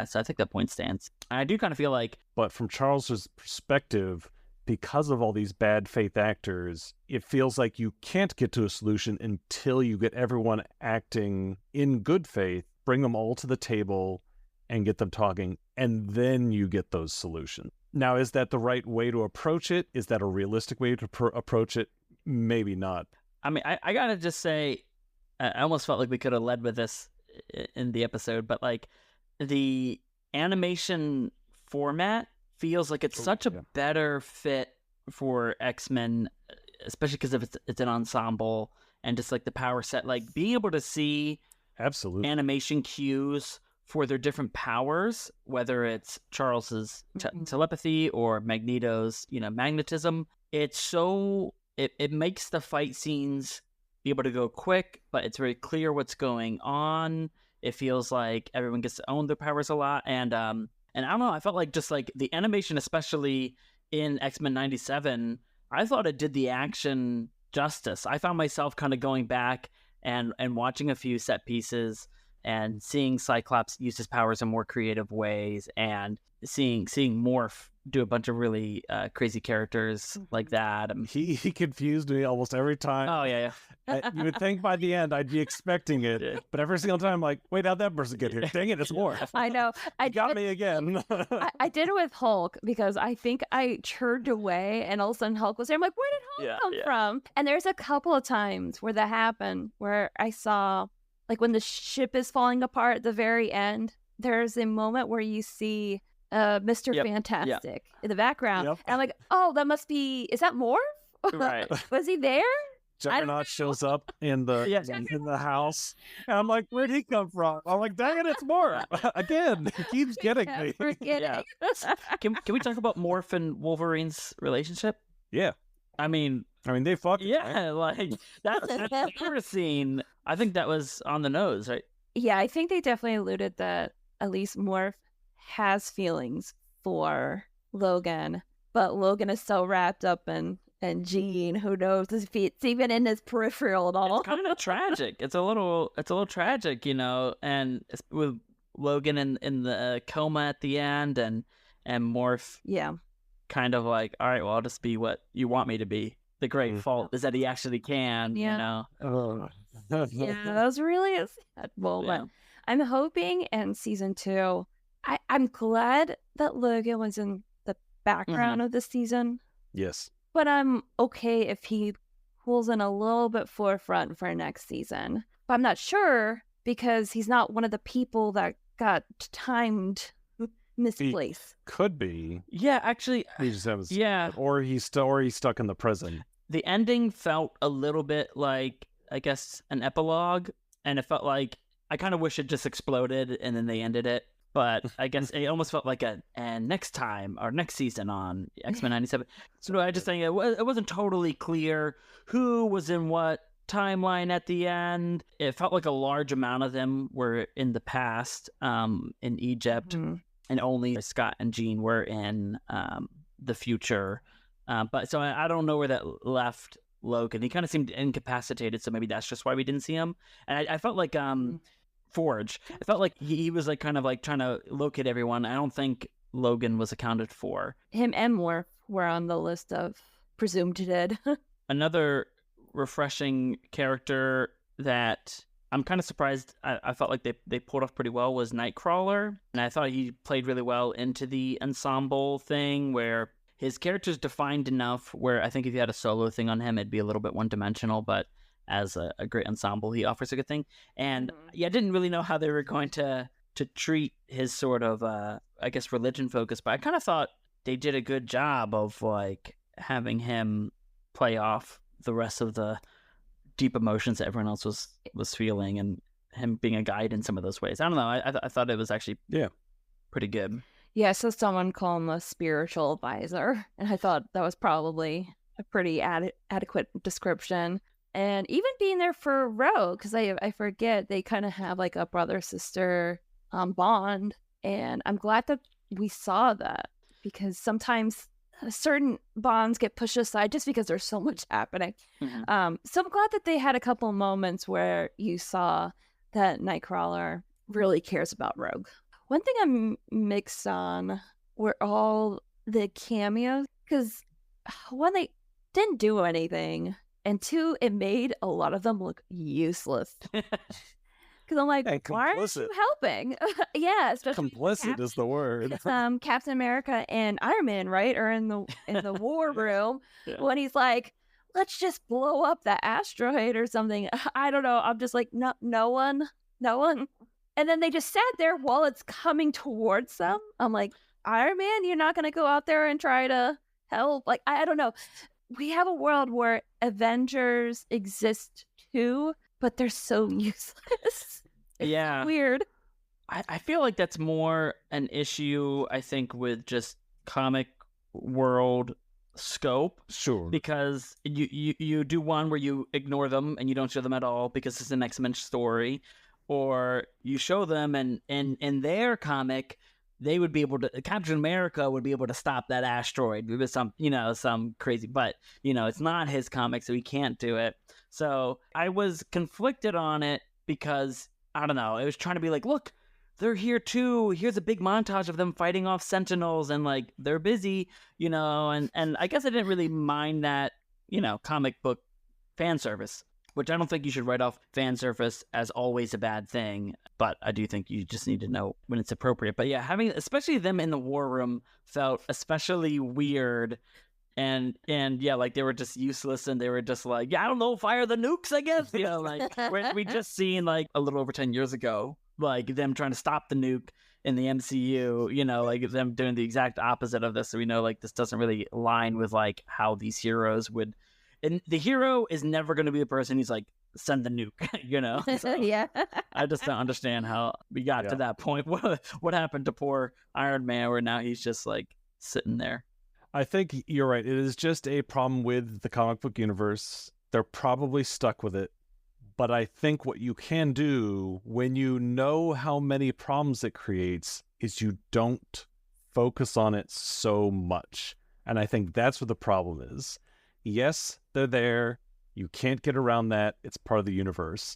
so I think that point stands. I do kind of feel like... But from Charles's perspective, because of all these bad faith actors, it feels like you can't get to a solution until you get everyone acting in good faith, bring them all to the table and get them talking, and then you get those solutions. Now, is that the right way to approach it? Is that a realistic way to approach it? Maybe not. I mean, I gotta just say, I almost felt like we could have led with this in the episode, but like the animation format feels like it's such a better fit for X-Men, especially because it's an ensemble and just like the power set, like being able to see absolutely animation cues for their different powers, whether it's Charles's telepathy or Magneto's, magnetism. It's so it makes the fight scenes be able to go quick, but it's very clear what's going on. It feels like everyone gets to own their powers a lot, and I don't know, I felt like just like the animation, especially in X-Men 97, I thought it did the action justice. I found myself kind of going back and watching a few set pieces and seeing Cyclops use his powers in more creative ways, and seeing Morph do a bunch of really crazy characters like that. He confused me almost every time. Oh yeah. You would think by the end I'd be expecting it, but every single time I'm like, wait, how'd that person get here? Dang it, it's more. I know. I got me again. I did it with Hulk because I think I turned away and all of a sudden Hulk was there. I'm like, where did Hulk come from? And there's a couple of times where that happened where I saw, like when the ship is falling apart at the very end, there's a moment where you see Mr. Fantastic in the background. And I'm like, oh, that must be, is that Morph? Right. Was he there? Juggernaut shows up in the house, and I'm like, where'd he come from? I'm like, dang it, it's Morph again. He keeps getting me. Can we talk about Morph and Wolverine's relationship? Yeah. I mean, they fucked. Yeah, right? Like that first scene. I think that was on the nose, right? Yeah, I think they definitely alluded that at least Morph has feelings for Logan, but Logan is so wrapped up in Jean, who knows if it's even in his peripheral at all. It's kind of tragic. It's a little tragic, and it's with Logan in the coma at the end, and Morph, kind of like, all right, well, I'll just be what you want me to be. The great fault is that he actually can, Yeah, that was really a sad moment. Yeah. I'm hoping in season 2. I'm glad that Logan was in the background of the season. Yes. But I'm okay if he pulls in a little bit forefront for next season. But I'm not sure because he's not one of the people that got timed misplaced. He could be. Yeah, actually. He just has, or he's stuck in the prison. The ending felt a little bit like, I guess, an epilogue. And it felt like, I kind of wish it just exploded and then they ended it. But I guess it almost felt like and next time or next season on X-Men 97. So I just think it wasn't totally clear who was in what timeline at the end. It felt like a large amount of them were in the past, in Egypt, and only Scott and Jean were in the future. But so I don't know where that left Logan. He kind of seemed incapacitated, so maybe that's just why we didn't see him. And I felt like Forge. It felt like he was like kind of like trying to locate everyone. I don't think Logan was accounted for. Him and Morph were on the list of presumed dead. Another refreshing character that I'm kind of surprised I felt like they pulled off pretty well was Nightcrawler. And I thought he played really well into the ensemble thing where his character's defined enough where I think if you had a solo thing on him, it'd be a little bit one-dimensional, but as a great ensemble, he offers a good thing. And I didn't really know how they were going to treat his sort of, I guess, religion focus, but I kind of thought they did a good job of like having him play off the rest of the deep emotions that everyone else was feeling, and him being a guide in some of those ways. I don't know. I thought it was actually pretty good. Yeah, so someone called him a spiritual advisor, and I thought that was probably a pretty adequate description. And even being there for Rogue, because I forget, they kind of have like a brother-sister bond. And I'm glad that we saw that, because sometimes certain bonds get pushed aside just because there's so much happening. So I'm glad that they had a couple moments where you saw that Nightcrawler really cares about Rogue. One thing I'm mixed on were all the cameos, because one, they didn't do anything. And 2, it made a lot of them look useless. Because I'm like, why aren't you helping? Yeah, especially complicit is the word. Captain America and Iron Man, right, are in the war room when he's like, let's just blow up that asteroid or something. I don't know. I'm just like, no one. And then they just sat there while it's coming towards them. I'm like, Iron Man, you're not gonna go out there and try to help? Like, I don't know. We have a world where Avengers exist too, but they're so useless. It's weird. I feel like that's more an issue, I think, with just comic world scope. Sure. Because you do one where you ignore them and you don't show them at all because it's an X-Men story. Or you show them and in their comic, they would be able to, Captain America would be able to stop that asteroid with some crazy, but, it's not his comic, so he can't do it. So I was conflicted on it because I don't know. It was trying to be like, look, they're here too. Here's a big montage of them fighting off Sentinels, and like they're busy, and I guess I didn't really mind that, comic book fan service, which I don't think you should write off fan service as always a bad thing, but I do think you just need to know when it's appropriate. But yeah, having especially them in the war room felt especially weird. And yeah, like they were just useless, and they were just like, yeah, I don't know, fire the nukes, I guess. Like we just seen like a little over 10 years ago, like them trying to stop the nuke in the MCU, like them doing the exact opposite of this. So we know like this doesn't really align with like how these heroes would. And the hero is never going to be the person who's like, send the nuke, So Yeah. I just don't understand how we got to that point. What happened to poor Iron Man where now he's just like sitting there? I think you're right. It is just a problem with the comic book universe. They're probably stuck with it. But I think what you can do when you know how many problems it creates is you don't focus on it so much. And I think that's what the problem is. Yes, they're there. You can't get around that. It's part of the universe.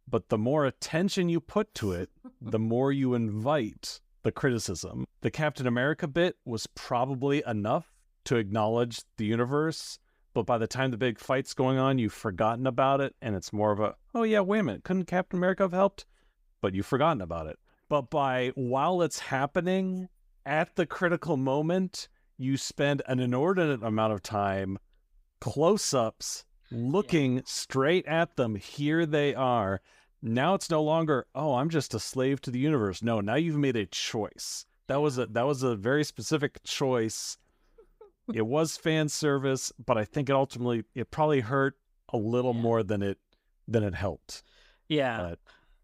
But the more attention you put to it, the more you invite the criticism. The Captain America bit was probably enough to acknowledge the universe, but by the time the big fight's going on, you've forgotten about it, and it's more of a, oh yeah, wait a minute, couldn't Captain America have helped? But you've forgotten about it. But while it's happening, at the critical moment, you spend an inordinate amount of time close-ups, looking straight at them. Here they are. Now it's no longer, oh, I'm just a slave to the universe. No, now you've made a choice. That was a very specific choice. It was fan service, but I think it probably hurt a little more than it helped. Yeah.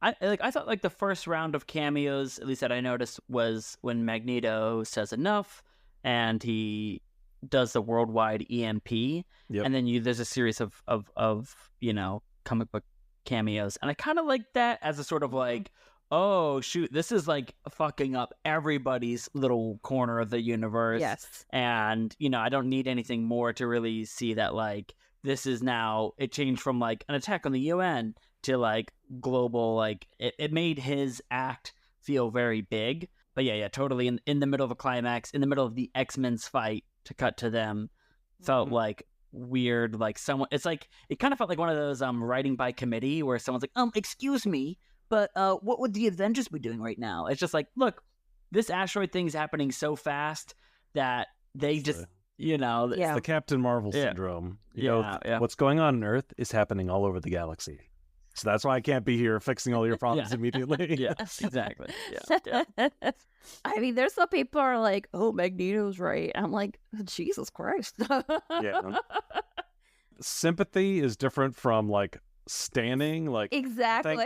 I thought like the first round of cameos, at least that I noticed, was when Magneto says enough and he does the worldwide EMP. Yep. And then there's a series of comic book cameos. And I kind of like that as a sort of like, oh shoot, this is like fucking up everybody's little corner of the universe. Yes. And I don't need anything more to really see that like this is now, it changed from like an attack on the UN to like global, like it made his act feel very big. But yeah, totally in the middle of a climax, in the middle of the X-Men's fight, to cut to them felt like weird. Like someone, it's like, it kind of felt like one of those writing by committee where someone's like, excuse me, but what would the Avengers be doing right now? It's just like, look, this asteroid thing's happening so fast that they just, it's the Captain Marvel syndrome. What's going on Earth is happening all over the galaxy. So that's why I can't be here fixing all your problems immediately. Yes, exactly. Yeah. I mean, there's some people are like, oh, Magneto's right. I'm like, Jesus Christ. Yeah. Sympathy is different from like standing. Like exactly.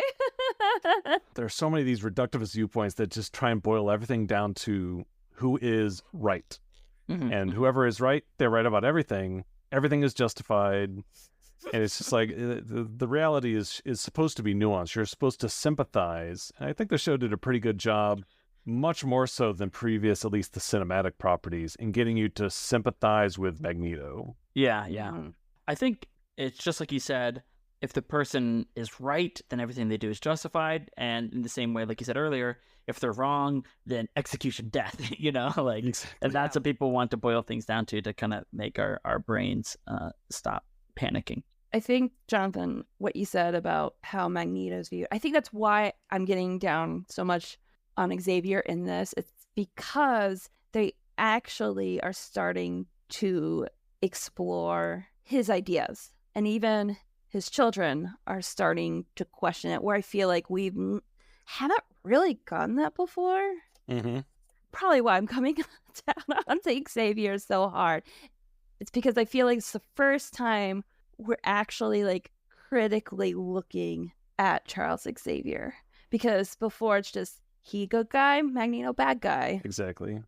There are so many of these reductivist viewpoints that just try and boil everything down to who is right. Mm-hmm. And whoever is right, they're right about everything. Everything is justified. And it's just like the reality is supposed to be nuanced. You're supposed to sympathize. And I think the show did a pretty good job, much more so than previous, at least the cinematic properties, in getting you to sympathize with Magneto. Yeah. Mm-hmm. I think it's just like you said, if the person is right, then everything they do is justified. And in the same way, like you said earlier, if they're wrong, then execution, death, like, exactly. And that's what people want to boil things down to kind of make our brains stop panicking. I think, Jonathan, what you said about how Magneto's viewed, I think that's why I'm getting down so much on Xavier in this. It's because they actually are starting to explore his ideas, and even his children are starting to question it, where I feel like we haven't really gotten that before. Mm-hmm. Probably why I'm coming down on Xavier so hard. It's because I feel like it's the first time we're actually like critically looking at Charles Xavier, because before it's just he good guy, Magneto bad guy. Exactly.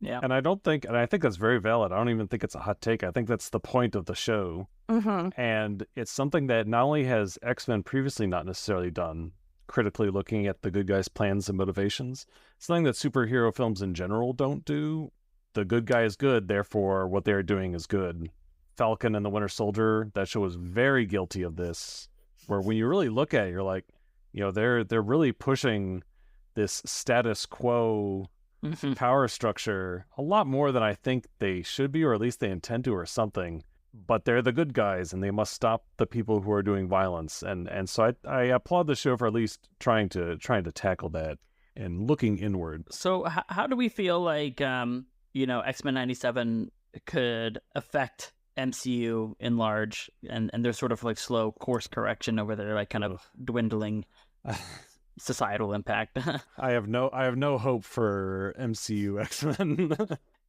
Yeah. And I think that's very valid. I don't even think it's a hot take. I think that's the point of the show. Mm-hmm. And it's something that not only has X-Men previously not necessarily done, critically looking at the good guys' plans and motivations. It's something that superhero films in general don't do. The good guy is good, therefore what they're doing is good. Falcon and the Winter Soldier, that show was very guilty of this, where when you really look at it, you're like, they're really pushing this status quo power structure a lot more than I think they should be, or at least they intend to, or something. But they're the good guys, and they must stop the people who are doing violence. And so I applaud the show for at least trying to tackle that and looking inward. So how do we feel like X-Men 97 could affect MCU in large, and there's sort of like slow course correction over their like kind of dwindling societal impact? I have no hope for MCU X-Men.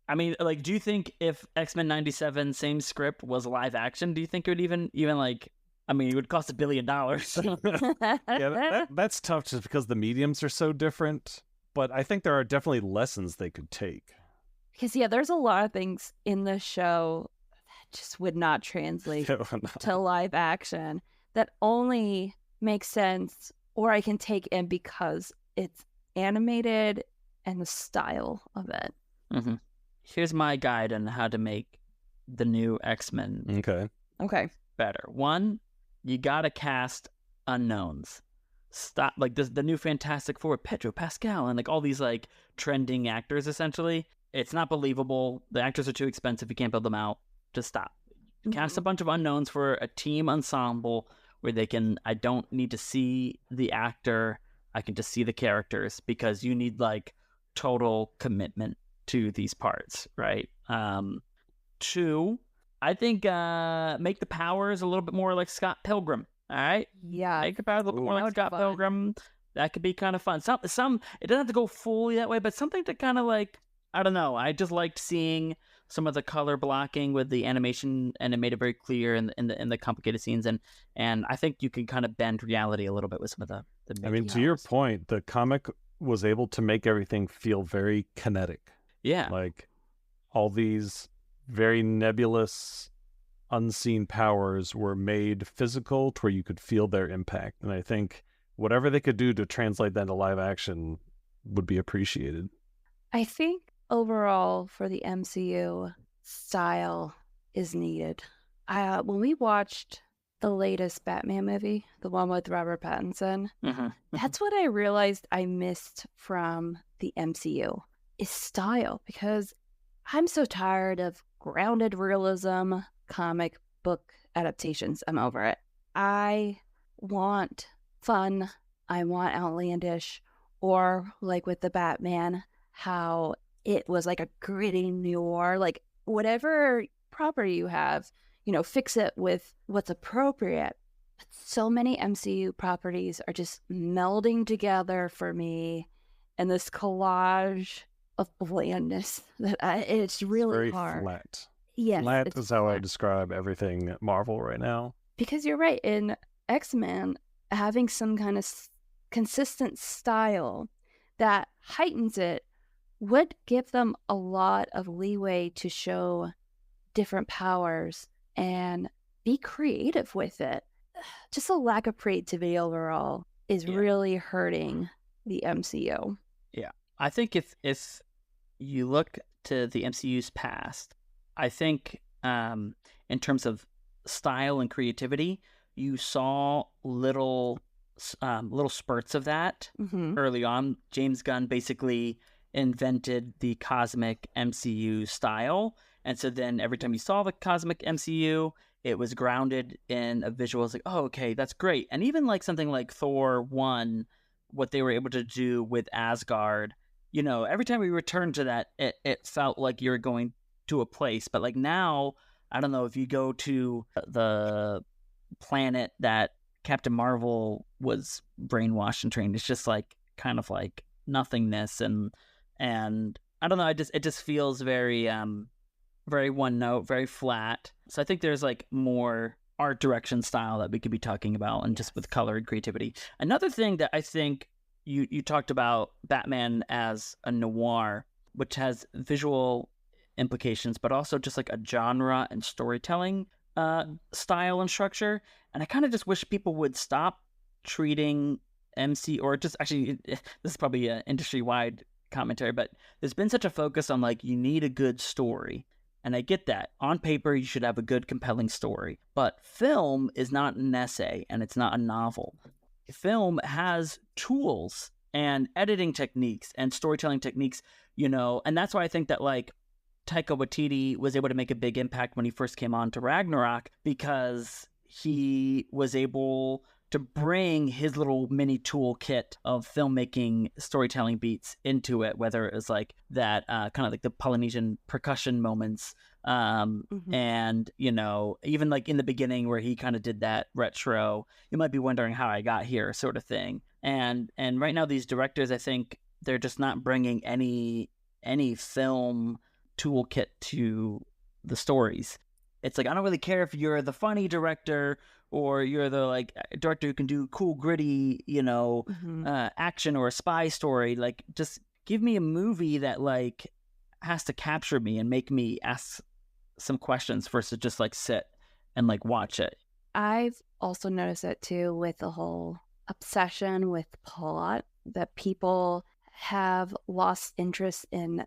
I mean, like, do you think if X-Men 97 same script was live action, do you think it would even like, I mean, it would cost $1 billion. Yeah, that's tough just because the mediums are so different. But I think there are definitely lessons they could take. Because, there's a lot of things in the show that just would not translate to live action that only makes sense or I can take in because it's animated and the style of it. Mm-hmm. Here's my guide on how to make the new X-Men Okay. better. One, you gotta cast unknowns. Stop, like the new Fantastic Four, Pedro Pascal, and like all these like trending actors. Essentially, it's not believable. The actors are too expensive. You can't build them out. Just stop. Cast a bunch of unknowns for a team ensemble where they can. I don't need to see the actor. I can just see the characters, because you need like total commitment to these parts, right? Two, I think make the powers a little bit more like Scott Pilgrim. All right, Yeah. make the powers a little bit more like Scott Pilgrim. That could be kind of fun. Some it doesn't have to go fully that way, but something to kind of like, I don't know. I just liked seeing some of the color blocking with the animation, and it made it very clear in the complicated scenes, and I think you can kind of bend reality a little bit with some of the I mean, to your point, the comic was able to make everything feel very kinetic. Yeah. Like all these very nebulous, unseen powers were made physical to where you could feel their impact. And I think whatever they could do to translate that into live action would be appreciated. I think overall for the MCU, style is needed. When we watched the latest Batman movie, the one with Robert Pattinson, that's what I realized I missed from the MCU is style, because I'm so tired of grounded realism comic book adaptations. I'm over it. I want fun. I want outlandish, or like with the Batman, how it was like a gritty noir, like whatever property you have, fix it with what's appropriate. But so many MCU properties are just melding together for me in this collage of blandness that it's really very hard. Flat. Yes, flat is how I describe everything at Marvel right now. Because you're right, in X-Men, having some kind of consistent style that heightens it would give them a lot of leeway to show different powers and be creative with it. Just a lack of creativity overall is really hurting the MCU. Yeah. I think if you look to the MCU's past, I think in terms of style and creativity, you saw little spurts of that early on. James Gunn basically invented the cosmic MCU style, and so then every time you saw the cosmic MCU, it was grounded in a visual. It's like, oh, okay, that's great. And even like something like Thor 1, what they were able to do with Asgard, every time we returned to that, it felt like you're going to a place. But like now, I don't know, if you go to the planet that Captain Marvel was brainwashed and trained, it's just like kind of like nothingness, and I don't know, it just feels very very one note, very flat. So I think there's like more art direction style that we could be talking about, and just with color and creativity. Another thing that I think you talked about Batman as a noir, which has visual implications, but also just like a genre and storytelling style and structure. And I kind of just wish people would stop treating MC, or just actually, this is probably an industry-wide commentary, but there's been such a focus on like, you need a good story. And I get that. On paper, you should have a good, compelling story. But film is not an essay, and it's not a novel. film has tools and editing techniques and storytelling techniques, and that's why I think that like Taika Waititi was able to make a big impact when he first came on to Ragnarok, because he was able to bring his little mini toolkit of filmmaking storytelling beats into it, whether it was like that kind of like the Polynesian percussion moments, and even like in the beginning where he kind of did that retro, you might be wondering how I got here sort of thing. And right now these directors, I think they're just not bringing any film toolkit to the stories. It's like, I don't really care if you're the funny director or you're the like director who can do cool, gritty, action or a spy story. Like, just give me a movie that like has to capture me and make me ask some questions versus just like sit and like watch it. I've also noticed it too with the whole obsession with plot, that people have lost interest in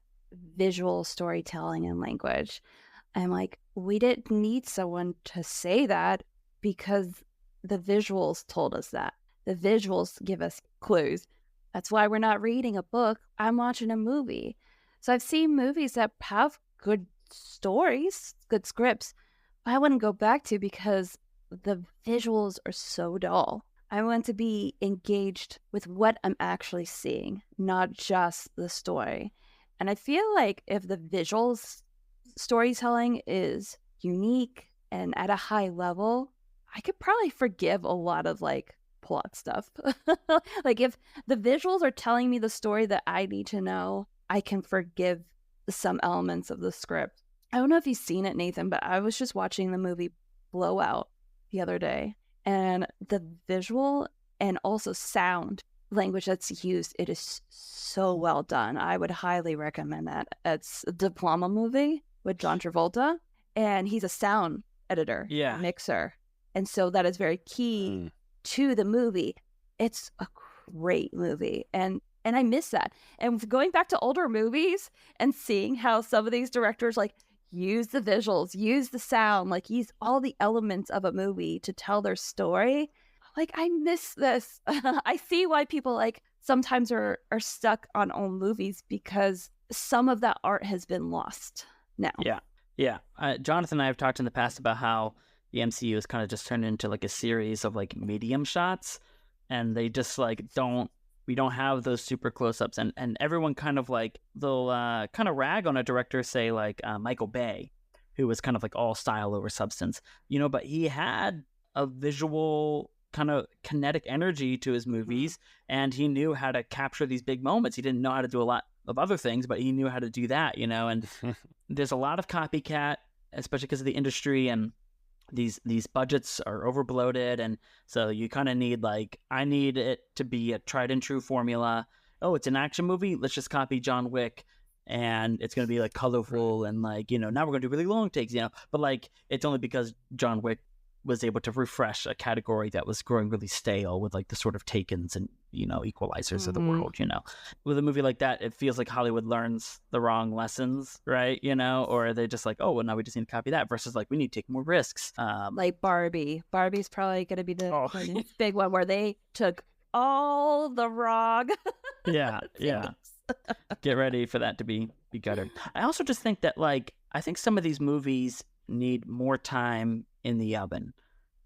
visual storytelling and language. I'm like, we didn't need someone to say that, because the visuals told us that. The visuals give us clues. That's why we're not reading a book. I'm watching a movie. So I've seen movies that have good stories, good scripts, but I wouldn't go back to because the visuals are so dull. I want to be engaged with what I'm actually seeing, not just the story. And I feel like if the visuals storytelling is unique and at a high level, I could probably forgive a lot of like plot stuff. Like if the visuals are telling me the story that I need to know, I can forgive some elements of the script. I don't know if you've seen it, Nathan, but I was just watching the movie Blowout the other day, and the visual and also sound language that's used, it is so well done. I would highly recommend that. It's a Diploma movie with John Travolta, and he's a sound editor, mixer. And so that is very key to the movie. It's a great movie. And I miss that. And going back to older movies and seeing how some of these directors like use the visuals, use the sound, like use all the elements of a movie to tell their story. Like, I miss this. I see why people like sometimes are stuck on old movies, because some of that art has been lost now. Yeah. Jonathan and I have talked in the past about how the MCU has kind of just turned into like a series of like medium shots, and they just like we don't have those super close-ups, and everyone kind of like, they'll kind of rag on a director, say like Michael Bay, who was kind of like all style over substance, but he had a visual kind of kinetic energy to his movies, and he knew how to capture these big moments. He didn't know how to do a lot of other things, but he knew how to do that, and there's a lot of copycat, especially because of the industry, and these budgets are over bloated, and so you kind of need like, I need it to be a tried and true formula. Oh, it's an action movie, let's just copy John Wick, and it's going to be like colorful, and like, now we're going to do really long takes, but like, it's only because John Wick was able to refresh a category that was growing really stale with like the sort of Takens and Equalizers of the world. With a movie like that, it feels like Hollywood learns the wrong lessons, right? Or they just like, oh well, now we just need to copy that, versus like, we need to take more risks. Like Barbie's probably going to be the big one where they took all the wrong yeah get ready for that to be gutted. I also just think that like, I think some of these movies need more time in the oven,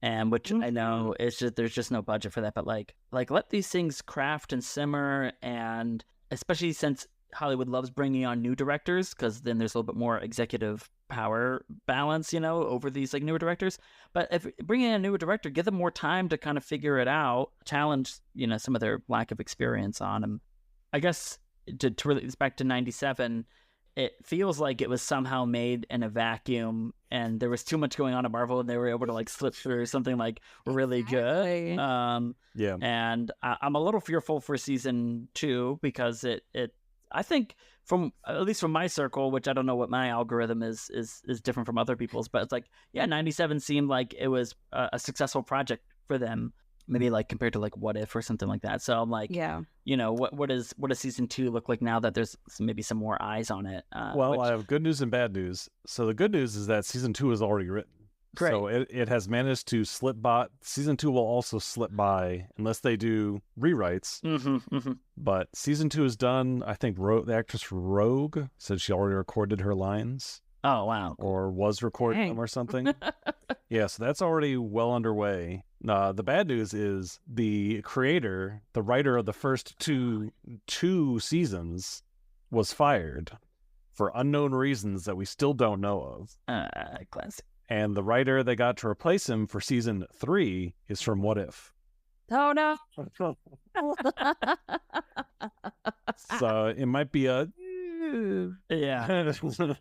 and which I know it's just, there's just no budget for that, but like let these things craft and simmer, and especially since Hollywood loves bringing on new directors, because then there's a little bit more executive power balance, over these like newer directors. But if bringing in a newer director, give them more time to kind of figure it out, challenge some of their lack of experience on them. I guess to relate this back to 97, it feels like it was somehow made in a vacuum, and there was too much going on at Marvel, and they were able to like slip through something like really good. And I'm a little fearful for season 2, because it I think, from at least from my circle, which I don't know what my algorithm is different from other people's, but it's like, 97 seemed like it was a successful project for them. Maybe like compared to like What If or something like that. So I'm like, what does season 2 look like now that there's maybe some more eyes on it? I have good news and bad news. So the good news is that season 2 is already written. Great. So it has managed to slip by. Season 2 will also slip by unless they do rewrites. But season 2 is done. I think the actress Rogue said she already recorded her lines. Oh, wow. Or was recording them or something. Yeah, so that's already well underway. The bad news is the writer of the first two seasons was fired for unknown reasons that we still don't know of. Classic. And the writer they got to replace him for season 3 is from What If. Oh, no. So it might be a... Yeah.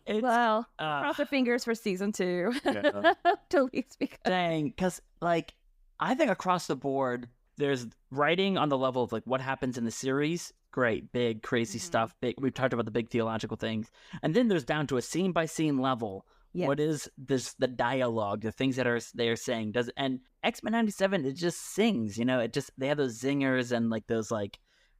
Well, cross our fingers for season 2. Yeah. To least because... Dang, because, like, I think across the board, there's writing on the level of, like, what happens in the series. Great, big, crazy stuff. Big. We've talked about the big theological things. And then there's down to a scene-by-scene level. Yes. What is the dialogue, the things that they are saying? And X-Men 97, it just sings, you know? They have those zingers and, like, those, like,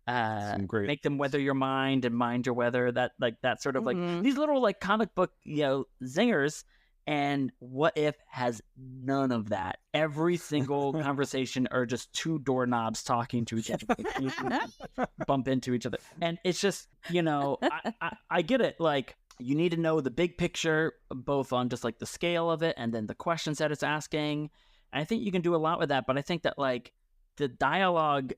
make them weather your mind and mind your weather, that sort of like these little like comic book, you know, zingers. And What If has none of that. Every single conversation are just two doorknobs talking to each other, bump into each other, and it's just, you know, I get it. Like, you need to know the big picture, both on just like the scale of it and then the questions that it's asking. And I think you can do a lot with that, but I think that like the dialogue,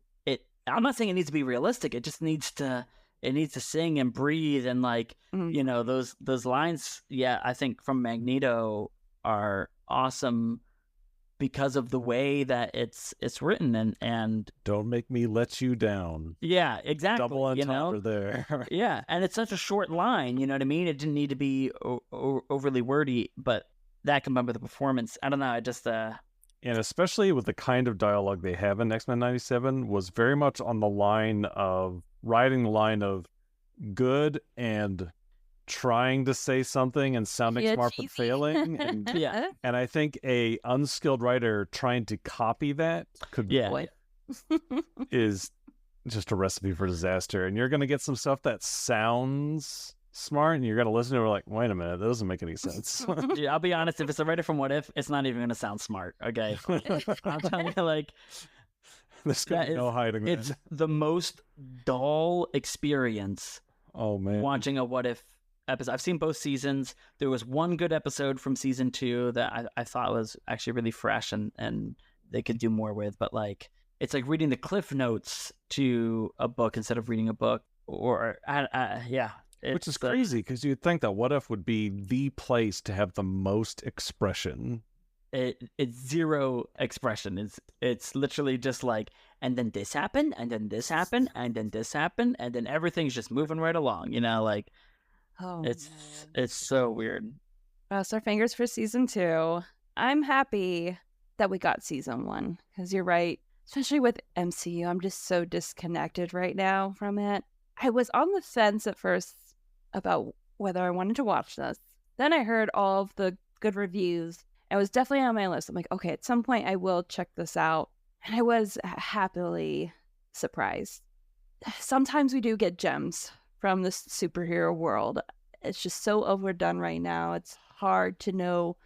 I'm not saying it needs to be realistic. It just needs to sing and breathe and like, you know, those lines. Yeah, I think from Magneto are awesome because of the way that it's written and don't make me let you down. Yeah, exactly. Double entendre there. Yeah, and it's such a short line. You know what I mean? It didn't need to be overly wordy, but that combined with the performance, I don't know. I just And especially with the kind of dialogue they have in X-Men 97 was very much on the line of riding the line of good and trying to say something and sounding smart but failing. And, and I think a unskilled writer trying to copy that is just a recipe for disaster. And you're going to get some stuff that sounds smart and you're going to listen to it like, wait a minute, that doesn't make any sense. Yeah, I'll be honest, if it's a writer from What If, it's not even going to sound smart, okay? I'm telling you, like, there's no hiding it's the most dull experience. Oh man, watching a What If episode. I've seen both seasons. There was one good episode from season 2 that I thought was actually really fresh and they could do more with, but like, it's like reading the cliff notes to a book instead of reading a book, or yeah. Which is crazy because you'd think that What If would be the place to have the most expression. It's zero expression. It's literally just like, and then this happened, and then this happened, and then this happened, and then everything's just moving right along. You know, like, it's so weird. Cross our fingers for season 2. I'm happy that we got season 1 because you're right, especially with MCU. I'm just so disconnected right now from it. I was on the fence at first about whether I wanted to watch this. Then I heard all of the good reviews. It was definitely on my list. I'm like, okay, at some point I will check this out. And I was happily surprised. Sometimes we do get gems from this superhero world. It's just so overdone right now. It's hard to know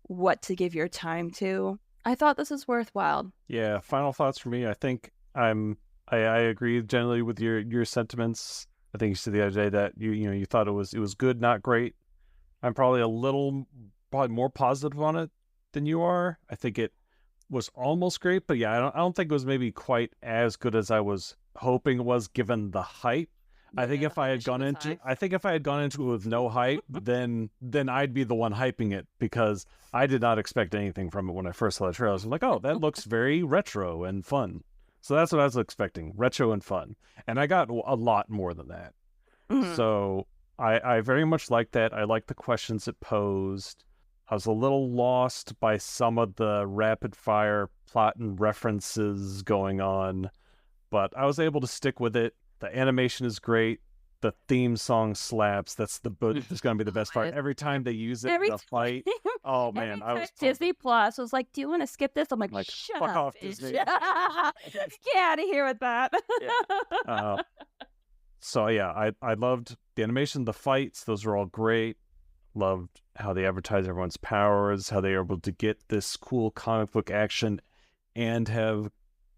what to give your time to. I thought this was worthwhile. Yeah, final thoughts for me. I think I agree generally with your sentiments. I think you said the other day that you thought it was good, not great. I'm probably more positive on it than you are. I think it was almost great, but yeah, I don't think it was maybe quite as good as I was hoping it was given the hype. Yeah, I think if I had gone into it with no hype, then I'd be the one hyping it because I did not expect anything from it when I first saw the trailer. I was like, oh, that looks very retro and fun. So that's what I was expecting, retro and fun. And I got a lot more than that. Mm-hmm. So I very much liked that. I liked the questions it posed. I was a little lost by some of the rapid fire plot and references going on, but I was able to stick with it. The animation is great. The theme song slaps. That's going to be the best part. Every time they use it in the fight. Oh man, I was Disney Plus was like, "Do you want to skip this?" I'm like shut fuck up, off, Disney. Get out of here with that. So yeah, I loved the animation, the fights. Those were all great. Loved how they advertise everyone's powers, how they are able to get this cool comic book action and have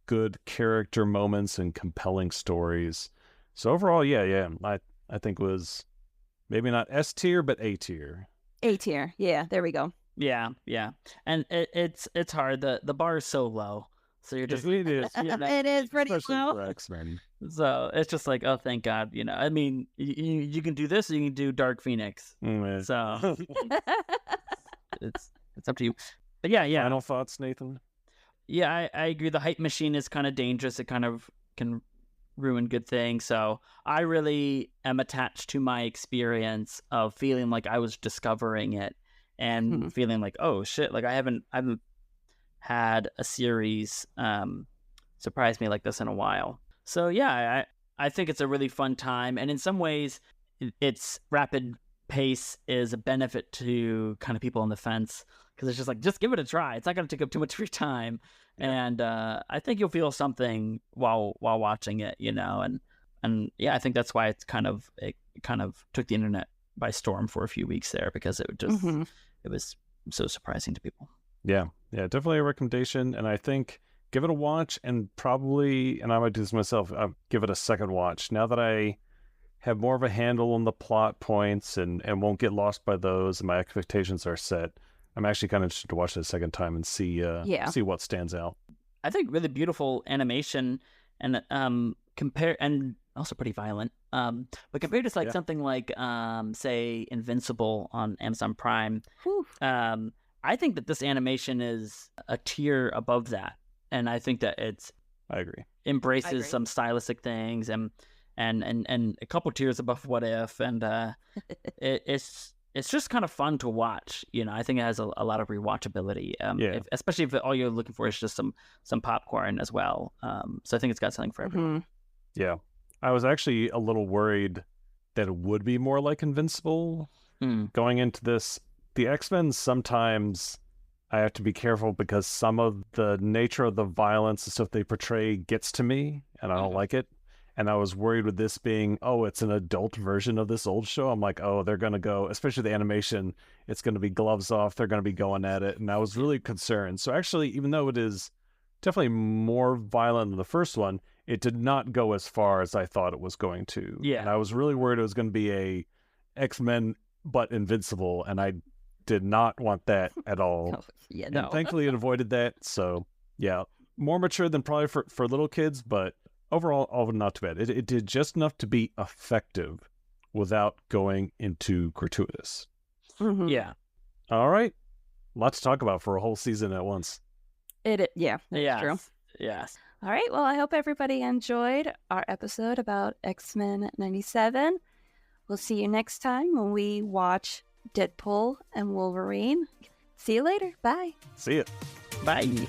good character moments and compelling stories. So overall, I think it was maybe not S tier, but A tier. A tier. Yeah, there we go. Yeah, and it's hard. The bar is so low, so you're just It is. It is pretty Especially low. for X-Men. so it's just like, oh, thank God. I mean, you can do this, or you can do Dark Phoenix. So it's up to you. But yeah. Final thoughts, Nathan? Yeah, I agree. The hype machine is kind of dangerous. It kind of can ruin good things. So I really am attached to my experience of feeling like I was discovering it and feeling like, oh shit, like I haven't had a series surprise me like this in a while. So yeah, I think it's a really fun time, and in some ways, its rapid pace is a benefit to kind of people on the fence, because it's just like, just give it a try. It's not going to take up too much of your time, and I think you'll feel something while watching it, and yeah, I think that's why it kind of took the internet by storm for a few weeks there, because it just it was so surprising to people. Yeah, definitely a recommendation, and I think give it a watch, and probably, and I might do this myself, I'll give it a second watch now that I have more of a handle on the plot points and won't get lost by those, and my expectations are set. I'm actually kind of interested to watch it a second time and see what stands out. I think really beautiful animation, and compare, and also pretty violent. But compared to something like say Invincible on Amazon Prime, I think that this animation is a tier above that, and I think that I agree. Embraces some stylistic things and a couple tiers above What If, and it's just kind of fun to watch. I think it has a lot of rewatchability. Especially if all you're looking for is just some popcorn as well. So I think it's got something for everyone. Yeah, I was actually a little worried that it would be more like Invincible going into this. The X-Men, sometimes I have to be careful because some of the nature of the violence and stuff they portray gets to me, and I don't like it. And I was worried with this being, it's an adult version of this old show. I'm like, they're going to go, especially the animation, it's going to be gloves off. They're going to be going at it. And I was really concerned. So actually, even though it is definitely more violent than the first one, it did not go as far as I thought it was going to. Yeah. And I was really worried it was going to be a X-Men but Invincible, and I did not want that at all. And thankfully it avoided that. So yeah, more mature than probably for little kids, but overall, not too bad. It did just enough to be effective without going into gratuitous. Yeah. All right. Lots to talk about for a whole season at once. That's Yes. true. Yes. All right. Well, I hope everybody enjoyed our episode about X-Men 97. We'll see you next time when we watch Deadpool and Wolverine. See you later. Bye. See ya. Bye.